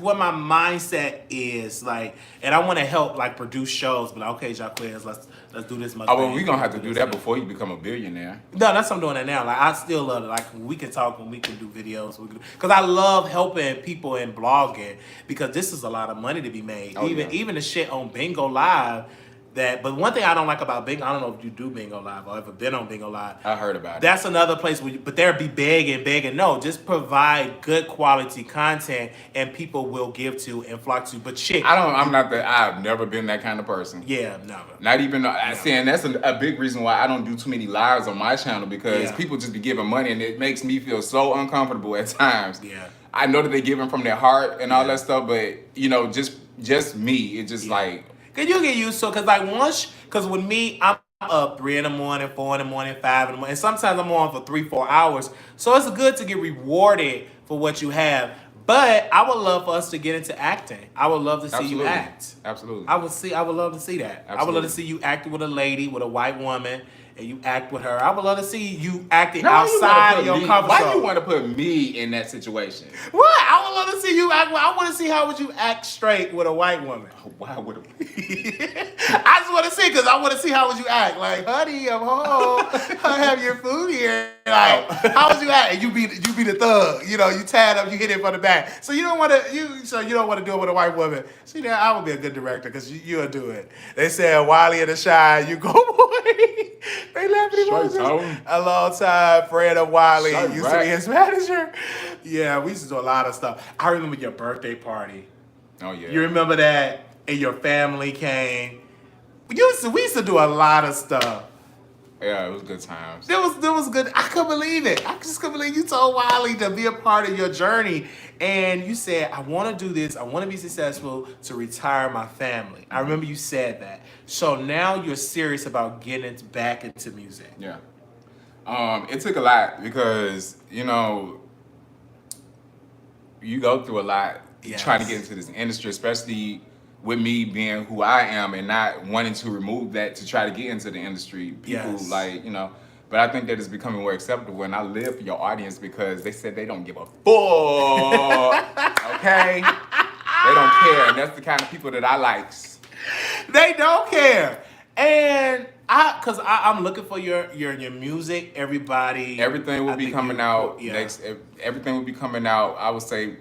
what my mindset is. Like, and I want to help, like, produce shows. But okay, Jacques, let's do this much. Oh, well, we're going to have to do that before you become a billionaire. No, that's what I'm doing it now. Like, I still love it. Like, we can talk and we can do videos. Because I love helping people in blogging, because this is a lot of money to be made. Even the shit on Bingo Live. But one thing I don't like about Bingo, I don't know if you do Bingo Live or ever been on Bingo Live. I heard about it. That's another place but they'll be begging. No, just provide good quality content and people will give to and flock to. But shit, I've never been that kind of person. Yeah, never. Not even saying that's a big reason why I don't do too many lives on my channel, because people just be giving money and it makes me feel so uncomfortable at times. Yeah. I know that they giving from their heart and all that stuff, but just me, it's just like. Cause you get used to it, because with me, I'm up 3 in the morning, 4 in the morning, 5 in the morning, and sometimes I'm on for 3-4 hours. So it's good to get rewarded for what you have. But I would love for us to get into acting. I would love to see you Absolutely. act. Absolutely. I would love to see that. I would love to see you acting with a lady, with a white woman, and you act with her. I would love to see you acting outside of your comfort zone. Why you want to put me in that situation? What? I would love to see you act. I want to see how would you act straight with a white woman. Why would I just want to see because I want to see how would you act. Like, honey, I'm home. I have your food here. Like, how would you act? And you be the thug. You know, you tied up, you hit it from the back. So you don't want to you don't want to do it with a white woman. See, now I would be a good director because you'll do it. They said Wiley and the Shy, you go boy. They left him a long time. Fred of Wiley used to be his manager. Yeah, we used to do a lot of stuff. I remember your birthday party. Oh yeah. You remember that? And your family came. We used to do a lot of stuff. Yeah, it was good times. There was good. I couldn't believe it. I just couldn't believe you told Wiley to be a part of your journey. And you said, I want to do this. I want to be successful to retire my family. I remember you said that. So now you're serious about getting back into music. Yeah. It took a lot because, you know, you go through a lot trying to get into this industry, especially with me being who I am and not wanting to remove that to try to get into the industry. People like, you know, but I think that it's becoming more acceptable, and I live for your audience because they said they don't give a fuck. Okay? They don't care, and that's the kind of people that I like. They don't care. And I'm looking for your music. Everything will be coming out next. Everything will be coming out. I would say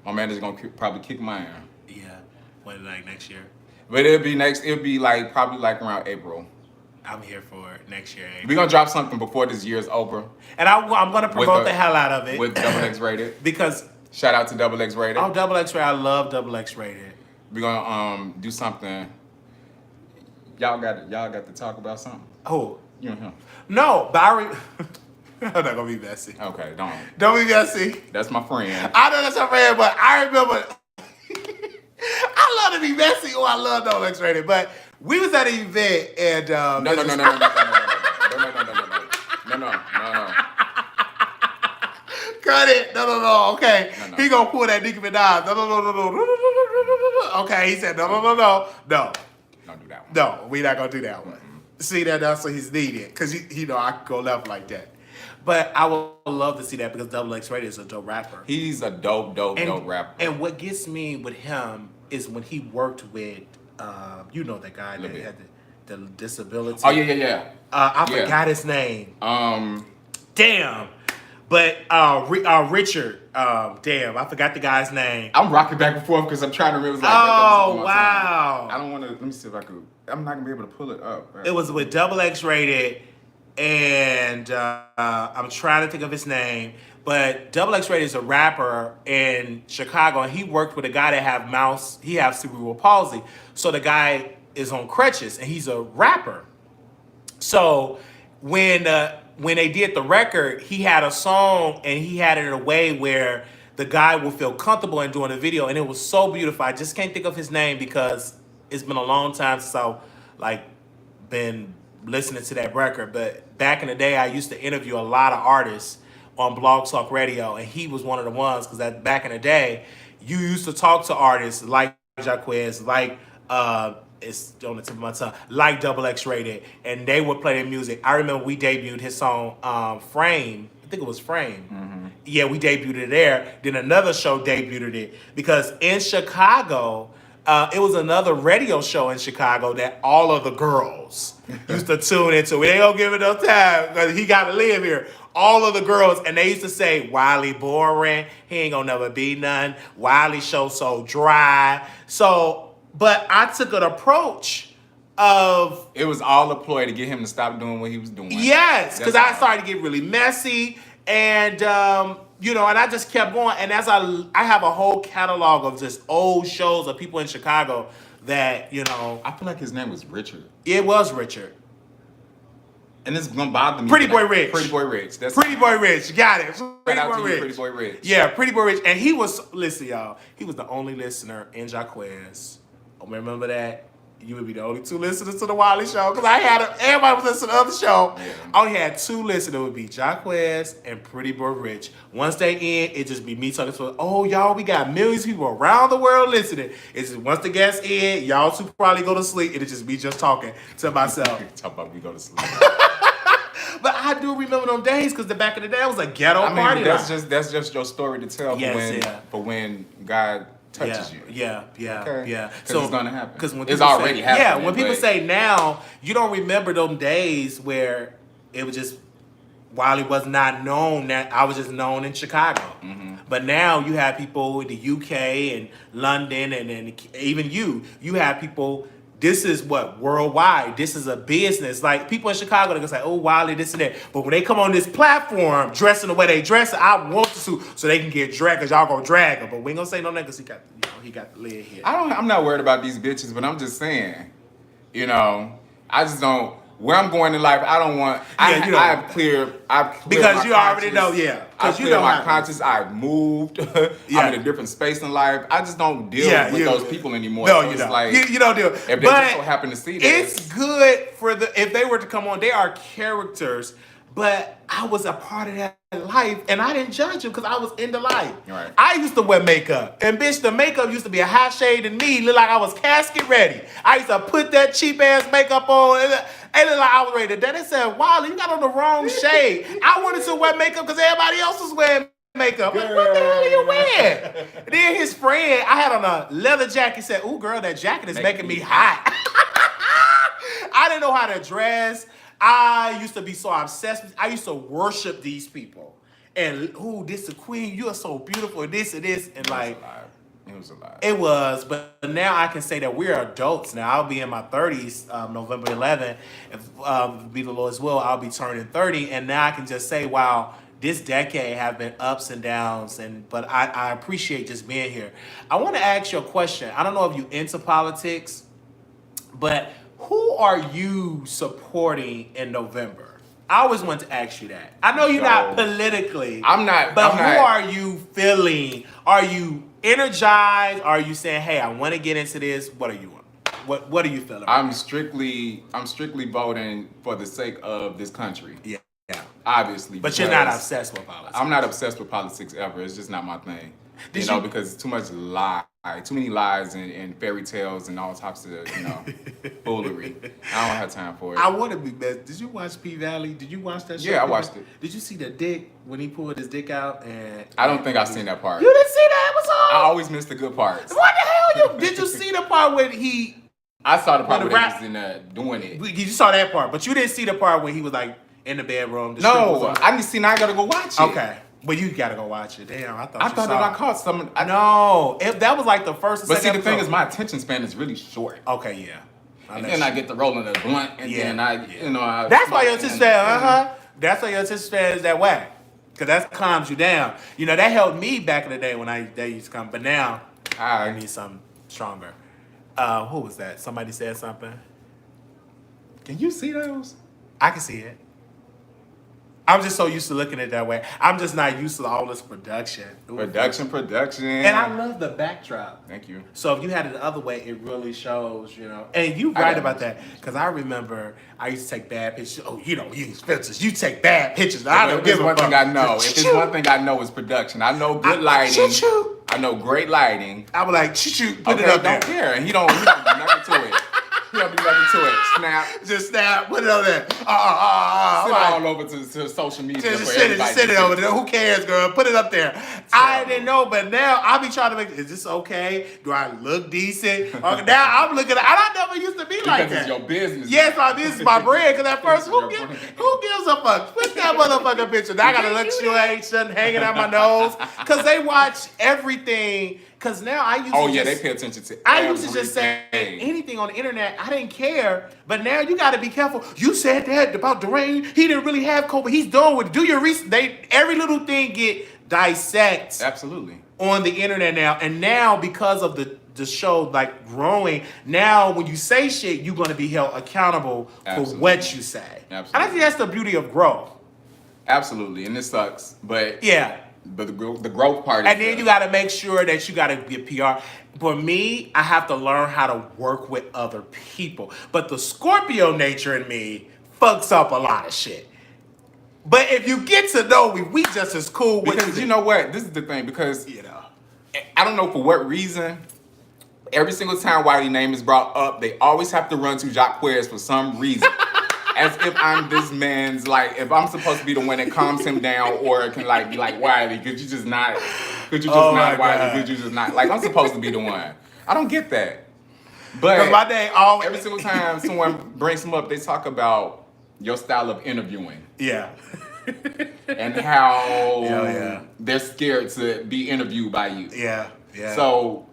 my manager's gonna probably kick my ass. Yeah, when like next year. But it'll be like probably like around April. I'm here for it next year. April. We're gonna drop something before this year's over. And I'm gonna promote the hell out of it with Double X Rated. Because shout out to Double X Rated. Oh, Double X Rated! I love Double X Rated. We're gonna do something. Y'all got to talk about something. Oh, you and him. No, but I'm not gonna be messy. Okay, don't be messy. That's my friend. I know that's my friend, but I remember. I love to be messy. Oh, I love Double X Rated, but we was at an event and no. Cut it. No. Okay. No. He gonna pull that Nicki Minaj. No. Okay. He said no. Don't do that one. No, we not gonna do that one. See that? That's what he's needed because you know I could go left like that. But I would love to see that because Double X Rated is a dope rapper. He's a dope rapper. And what gets me with him is when he worked with, you know, that guy that had the disability. Oh yeah. I forgot his name. Damn. But Richard, damn, I forgot the guy's name. I'm rocking back and forth because I'm trying to remember. Oh wow! I don't want to. Let me see if I could. I'm not gonna be able to pull it up. Right? It was with Double X Rated, and I'm trying to think of his name. But Double X Rated is a rapper in Chicago, and he worked with a guy that he has cerebral palsy. So the guy is on crutches, and he's a rapper. So when they did the record, he had a song and he had it in a way where the guy will feel comfortable in doing a video, and it was so beautiful. I just can't think of his name because it's been a long time since I've been listening to that record. But back in the day, I used to interview a lot of artists on Blog Talk Radio, and he was one of the ones because back in the day, you used to talk to artists like Jacques, like it's on the tip of my tongue, like Double X Rated, and they would play their music. I remember we debuted his song Frame. I think it was Frame. Mm-hmm. Yeah, we debuted it there. Then another show debuted it because in Chicago, it was another radio show in Chicago that all of the girls used to tune into. They don't give it no time because he got to live here. All of the girls, and they used to say, Wiley boring, he ain't gonna never be none. Wiley show so dry. But I took an approach of... It was all a ploy to get him to stop doing what he was doing. Yes, because I started to get really messy. And, and I just kept going. And as I have a whole catalog of just old shows of people in Chicago that, I feel like his name was Richard. It was Richard. And it's going to bother me. Pretty Boy Rich. Pretty Boy Rich. That's Pretty Boy Rich. Got it. Pretty Boy Rich. Yeah, Pretty Boy Rich. And he was, listen, y'all, he was the only listener in Jacques. Remember that? you would be the only 2 listeners to the Wiley Show. Because everybody was listening to the other show. Yeah. I only had 2 listeners. It would be Jacques and Pretty Boy Rich. Once they in, it just be me talking to, oh, y'all, we got millions of people around the world listening. It's just once the guests in, y'all 2 probably go to sleep. It'll just be just talking to myself. Talk about we go to sleep. But I do remember them days because the back of the day it was a ghetto party. That's just your story to tell Yes, for when God touches you. Yeah. Because it's gonna happen. Because when it's people already say, happening. Yeah, when people say now, you don't remember them days where it was just Wiley was not known. That I was just known in Chicago. Mm-hmm. But now you have people in the UK and London and even you have people. This is what worldwide. This is a business. Like people in Chicago, they're gonna say, "Oh, Wiley, this and that." But when they come on this platform, dressing the way they dress, I want to so they can get dragged. Cause y'all gonna drag them. But we ain't gonna say no niggas. He got the lid here. I'm not worried about these bitches, but I'm just saying, I just don't. Where I'm going in life, I don't want. I've cleared because my you already know, conscience. yeah. I've cleared my conscience. I've moved. I'm in a different space in life. I just don't deal with those people anymore. No, so you it's don't. like You don't deal. If they just so happen to see this, it's good for if they were to come on. They are characters, but I was a part of that life, and I didn't judge them because I was in the life. Right. I used to wear makeup, and bitch, the makeup used to be a high shade in me, look like I was casket ready. I used to put that cheap ass makeup on, and it looked like I was ready to die. They said, "Wiley, you got on the wrong shade." I wanted to wear makeup because everybody else was wearing makeup. Like, what the hell are you wearing? Then his friend, I had on a leather jacket, said, "Ooh, girl, that jacket is making me hot." I didn't know how to dress. I used to be so obsessed with, I used to worship these people. And, ooh, this is queen, you are so beautiful, and this and this. And like, it was a lie. It was, but now I can say that we're adults now. I'll be in my 30s, November 11th. If be the Lord's will, I'll be turning 30. And now I can just say, wow, this decade have been ups and downs. But I appreciate just being here. I want to ask you a question. I don't know if you into politics, but who are you supporting in November? I always want to ask you that. I know you're not politically. I'm not. But who are you feeling? Are you energized? Are you saying, "Hey, I want to get into this"? What are you on? What are you feeling? I'm strictly voting for the sake of this country. Yeah. Obviously. But you're not obsessed with politics. I'm not obsessed with politics ever. It's just not my thing. Because it's too much too many lies and fairy tales and all types of, foolery. I don't have time for it. I want to be best. Did you watch P Valley? Did you watch that show? Yeah, I watched it. Did you see the dick when he pulled his dick out? And I don't think I've seen that part. You didn't see that episode? I always miss the good parts. What the hell? Did you see the part when he? I saw the part where he was in there doing it. You saw that part, but you didn't see the part when he was like in the bedroom. No, I didn't see. Now I gotta go watch it. Okay. Well, you gotta go watch it. Damn, I thought that I caught some. No, if that was like the first. Or but see, second the thing episode. is, my attention span is really short. Okay, yeah. And then I get the rolling the blunt, and then I. That's why your attention span. That's why your attention span is that whack. Cause that calms you down. That helped me back in the day when they used to come. But now I need something stronger. Who was that? Somebody said something. Can you see those? I can see it. I'm just so used to looking at it that way. I'm just not used to all this production. Production. And I love the backdrop. Thank you. So if you had it the other way, it really shows, And you right about that. Because I remember I used to take bad pictures. Oh, you don't use filters. You take bad pictures. I don't give a fuck. If it's one thing I know is production. I know good lighting. I know great lighting. I was like, shoot, put it up there. I don't care. And he don't do nothing to it. He don't do nothing to it. Snap. Just snap. Put it on there. Send it all over to social media. Just send it over there. Who cares, girl? Put it up there. I didn't know, but now I be trying to make. Is this okay? Do I look decent? Now I'm looking at. And I never used to be like that. Because it's your business. Yes, this is my brand. Because at first, who gives a fuck? Put that motherfucking picture. Now I got a luxuation hanging out my nose. Because they watch everything. Because now I used to they pay attention to I used to just say anything on the internet. I didn't care. But now you got to be careful. You said that about Dwayne. He didn't really have COVID. He's done with it. Do your research. Every little thing get dissected. Absolutely. On the internet now. And now because of the show like growing, now when you say shit, you're going to be held accountable for what you say. Absolutely. And I think that's the beauty of growth. Absolutely. And it sucks. But yeah. But the growth part. And then you got to make sure that you got to get PR. For me, I have to learn how to work with other people. But the Scorpio nature in me fucks up a lot of shit. But if you get to know me, we just as cool. Because you know what? This is the thing. Because I don't know for what reason. Every single time Wiley's name is brought up, they always have to run to Jacques for some reason. As if I'm this man's, like, if I'm supposed to be the one that calms him down, or can like be like, Wiley, could you just not, Wiley, could you just not, like, I'm supposed to be the one. I don't get that. But my day always, every single time someone brings him up, they talk about your style of interviewing. Yeah. And how they're scared to be interviewed by you. Yeah. Yeah. So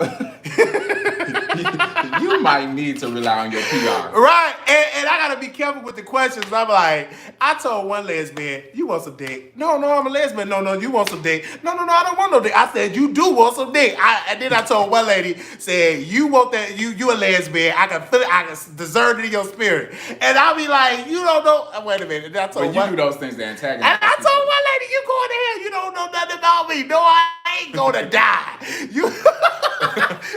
you might need to rely on your PR. Right. And I gotta be careful with the questions. I'm like, I told one lesbian, you want some dick? No, I'm a lesbian. No, you want some dick? No, I don't want no dick. I said, you do want some dick. And then I told one lady, said, you want that, you a lesbian. I can feel it, I can discern it in your spirit. And I'll be like, you don't know. Wait a minute. And I told but you do those things to antagonize. And I told one lady, you going to hell. You don't know nothing about me. No, I ain't gonna die.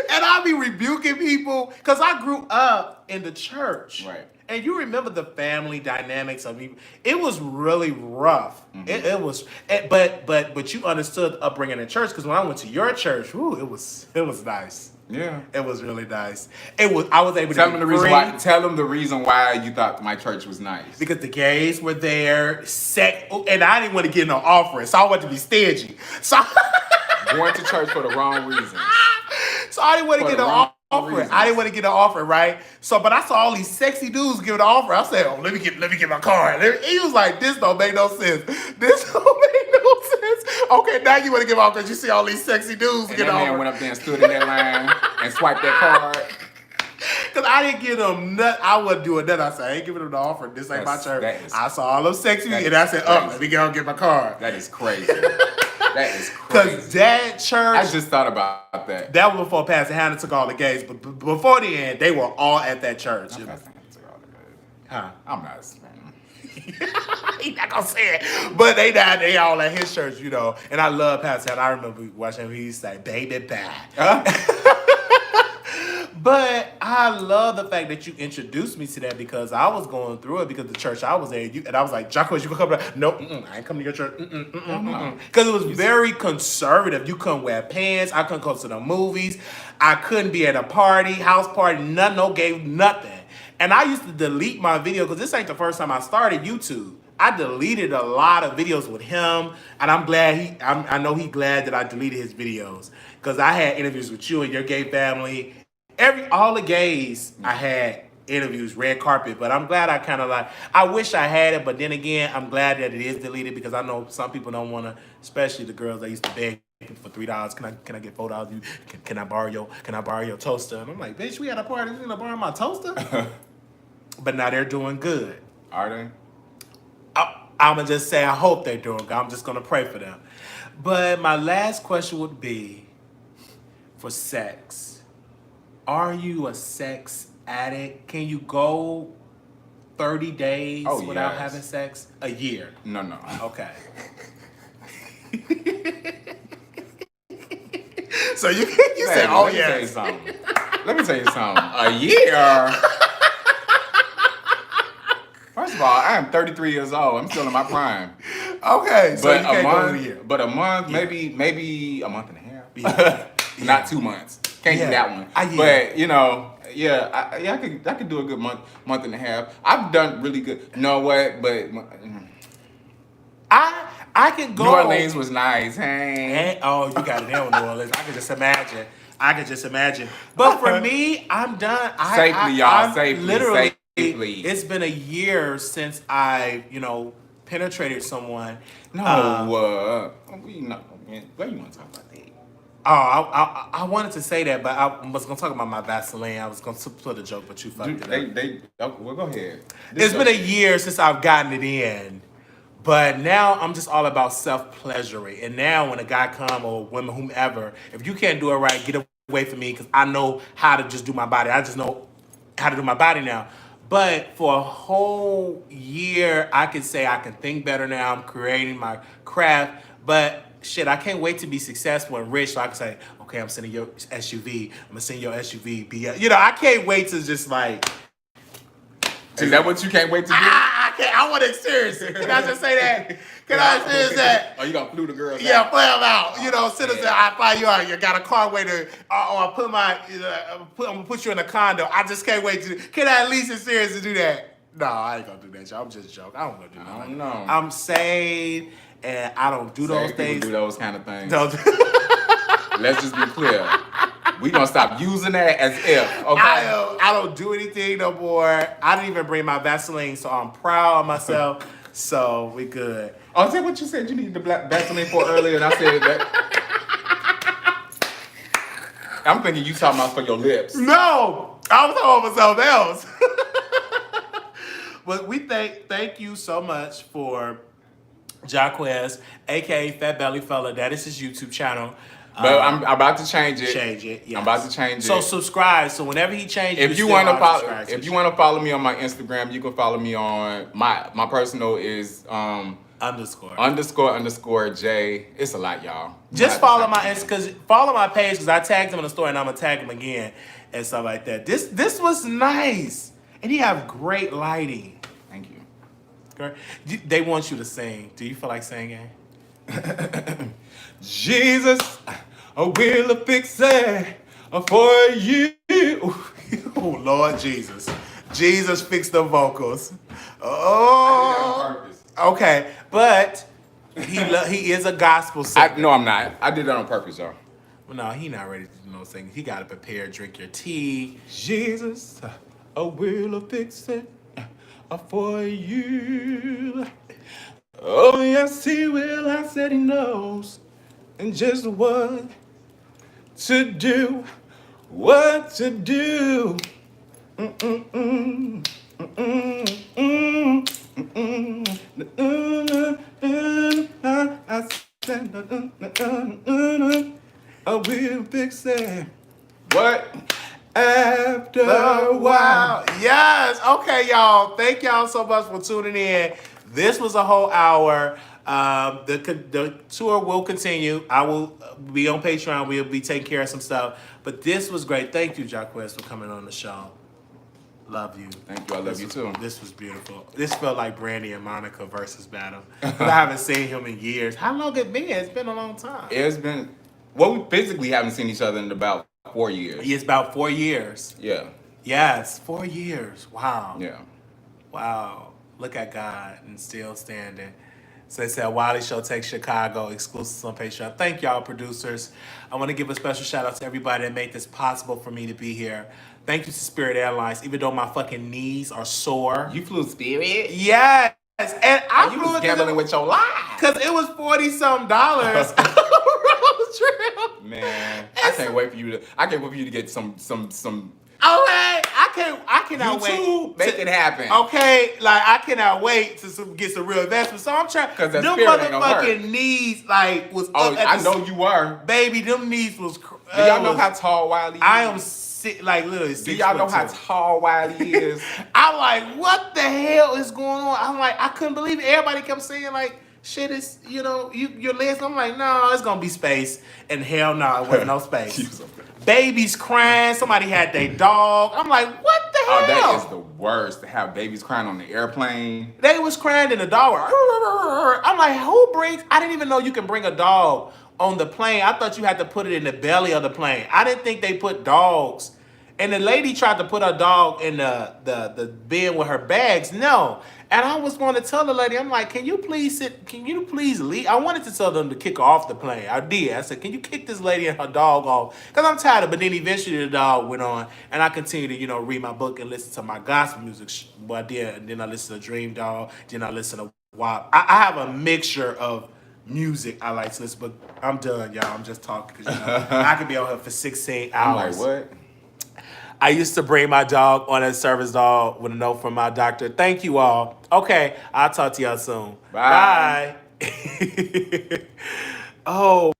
And I'll be rebuking people because I grew up in the church. Right. And you remember the family dynamics of me. It was really rough. Mm-hmm. It was, but you understood the upbringing in church because when I went to your church, it was nice. Yeah, it was really nice. I was able to tell them the reason why. Tell them the reason why you thought my church was nice. Because the gays were there, and I didn't want to get no offering, so I wanted to be stingy. So going to church for the wrong reasons. So I didn't want to get an offering. I didn't want to get an offering, right? So, but I saw all these sexy dudes giving an offering. I said, "Oh, let me get my card." He was like, "This don't make no sense. This don't make no sense." Okay, now you want to give off because you see all these sexy dudes get an offering. And that man went up there and stood in that line and swiped that card. Because I didn't give them nothing. I wasn't doing that. I said, I ain't giving them the offering. This ain't my church. I saw all them sexy and I said, let me go and get my card. That is crazy. That is crazy. Because that church... I just thought about that. That was before Pastor Hannah took all the gays. But before the end, they were all at that church. Pastor Hannah took all the gays. Huh? I'm not... He's not gonna say it. But they all at his church, And I love Pastor Hannah. I remember watching him. He used to say, baby, bye. But I love the fact that you introduced me to that because I was going through it because the church I was in, and I was like, Jacques, you gonna come back? No, I ain't coming to your church. Because it was very conservative. You couldn't wear pants. I couldn't go to the movies. I couldn't be at a party, house party, nothing, no gay, nothing. And I used to delete my video because this ain't the first time I started YouTube. I deleted a lot of videos with him, and I'm glad I know he's glad that I deleted his videos because I had interviews with you and your gay family. All the gays I had interviews, red carpet, but I'm glad I wish I had it, but then again, I'm glad that it is deleted because I know some people don't want to, especially the girls that used to beg for $3. Can I get $4? Can I borrow your toaster? And I'm like, bitch, we had a party, you gonna borrow my toaster? But now they're doing good. Are they? I'm gonna just say I hope they're doing good. I'm just gonna pray for them. But my last question would be for sex. Are you a sex addict? Can you go 30 days without having sex? A year? No. Okay. So you said, oh yeah. Let me tell you something. A year? First of all, I am 33 years old. I'm still in my prime. Okay, so but you can't go a year. But a month, maybe a month and a half. Yeah. Not 2 months. Can't do that one. But I could do a good month and a half. I've done really good. You know what? But I can go. New Orleans was nice. Hey. Oh, you got it there with New Orleans. I can just imagine. But for me, I'm done. Safely. Literally, it's been a year since I, penetrated someone. Where you want to talk about that? Oh, I wanted to say that, but I was going to talk about my Vaseline. I was going to put a joke, but you fucked it up. Well, go ahead. It's been a year since I've gotten it in, but now I'm just all about self-pleasuring. And now when a guy come or women, whomever, if you can't do it right, get away from me because I know how to just do my body. I just know how to do my body now. But for a whole year, I can say I can think better now. I'm creating my craft, but shit, I can't wait to be successful and rich so I can say, okay, I'm sending your SUV. I'm gonna send your SUV. I can't wait to just like. Is that what you can't wait to do? I can't. I want to experience it. Can I just say that? Can I experience that? Oh, you gonna flew the girls Yeah, out? play them out. Citizen, I fly you out. You got a car waiter. I put I'm gonna put you in a condo. I just can't wait to. Can I at least experience to do that? No, I ain't gonna do that, y'all. I'm just joking. I don't gonna do that. I don't know. I'm saved, and I don't do those People things. do those kind of things. Don't. Let's just be clear. We gonna stop using that as if. Okay. I don't do anything no more. I didn't even bring my Vaseline, so I'm proud of myself. So we good. Oh, is that what you said you needed the black Vaseline for earlier? And I said that. I'm thinking you talking about for your lips. No, I was talking about something else. But we thank you so much for Jacques, aka Fat Belly Fella. That is his YouTube channel. But I'm about to change it. Change it. Yes. I'm about to change it. So subscribe. So whenever he changes, If you want to follow me on my Instagram, you can follow me on my personal is __ J. It's a lot, y'all. Just follow my page because I tagged him in the story and I'm gonna tag him again and stuff like that. This was nice, and he have great lighting. Thank you. They want you to sing. Do you feel like singing? Jesus, I will fix it for you. Oh Lord Jesus, Jesus fix the vocals. Oh, okay, but he is a gospel singer. No, I'm not. I did that on purpose, y'all. Well, no, he not ready to do no singing. He got to prepare, drink your tea. Jesus, I will fix it for you. Oh yes, he will. I said he knows, and just what to do. What to do. I will fix it. What? After a while. Yes. Okay, y'all. Thank y'all so much for tuning in. This was a whole hour. The tour will continue. I will be on Patreon. We'll be taking care of some stuff. But this was great. Thank you, Jacques, for coming on the show. Love you. Thank you. I love you too. This was beautiful. This felt like Brandy and Monica versus battle. But I haven't seen him in years. How long it been? It's been a long time. It's been, well, we physically haven't seen each other in about 4 years. It's about 4 years. Yeah. Yes, 4 years. Wow. Yeah. Wow. Look at God and still standing. So they said Wiley Show takes Chicago, exclusives on Patreon. Thank y'all, producers. I want to give a special shout out to everybody that made this possible for me to be here. Thank you to Spirit Airlines, even though my fucking knees are sore. You flew Spirit? Yes. And you was gambling with your life. Because it was $40-something road trip. Man, I can't wait for you to get some Okay, I cannot YouTube, wait. make it happen. Okay, like I cannot wait to get some real investment. So I'm trying. Because that them spirit ain't gonna motherfucking hurt. knees like was. Oh, up at I the, know you were. baby. Them knees was. Do y'all know how tall Wiley is? I am sick, like literally. Do y'all know how tall Wiley is? I'm like, what the hell is going on? I'm like, I couldn't believe it. Everybody kept saying like, shit is, your legs. I'm like, no, it's gonna be space. And hell no, it wasn't no space. Babies crying. Somebody had their dog. I'm like, what the hell? Oh, that is the worst to have babies crying on the airplane. They was crying in the dog. I'm like, who brings? I didn't even know you can bring a dog on the plane. I thought you had to put it in the belly of the plane. I didn't think they put dogs. And the lady tried to put her dog in the bin with her bags. No. And I was going to tell the lady, I'm like, can you please leave? I wanted to tell them to kick her off the plane. I did. I said, can you kick this lady and her dog off? Because I'm tired of it. But then eventually the dog went on. And I continued to, read my book and listen to my gospel music. Well, I did. And then I listened to Dream Dog. Then I listened to WAP. I have a mixture of music I like to listen. But I'm done, y'all. I'm just talking. Because, I could be on here for 16 hours. I'm like, what? I used to bring my dog on a service dog with a note from my doctor. Thank you all. Okay, I'll talk to y'all soon. Bye. Bye. Oh.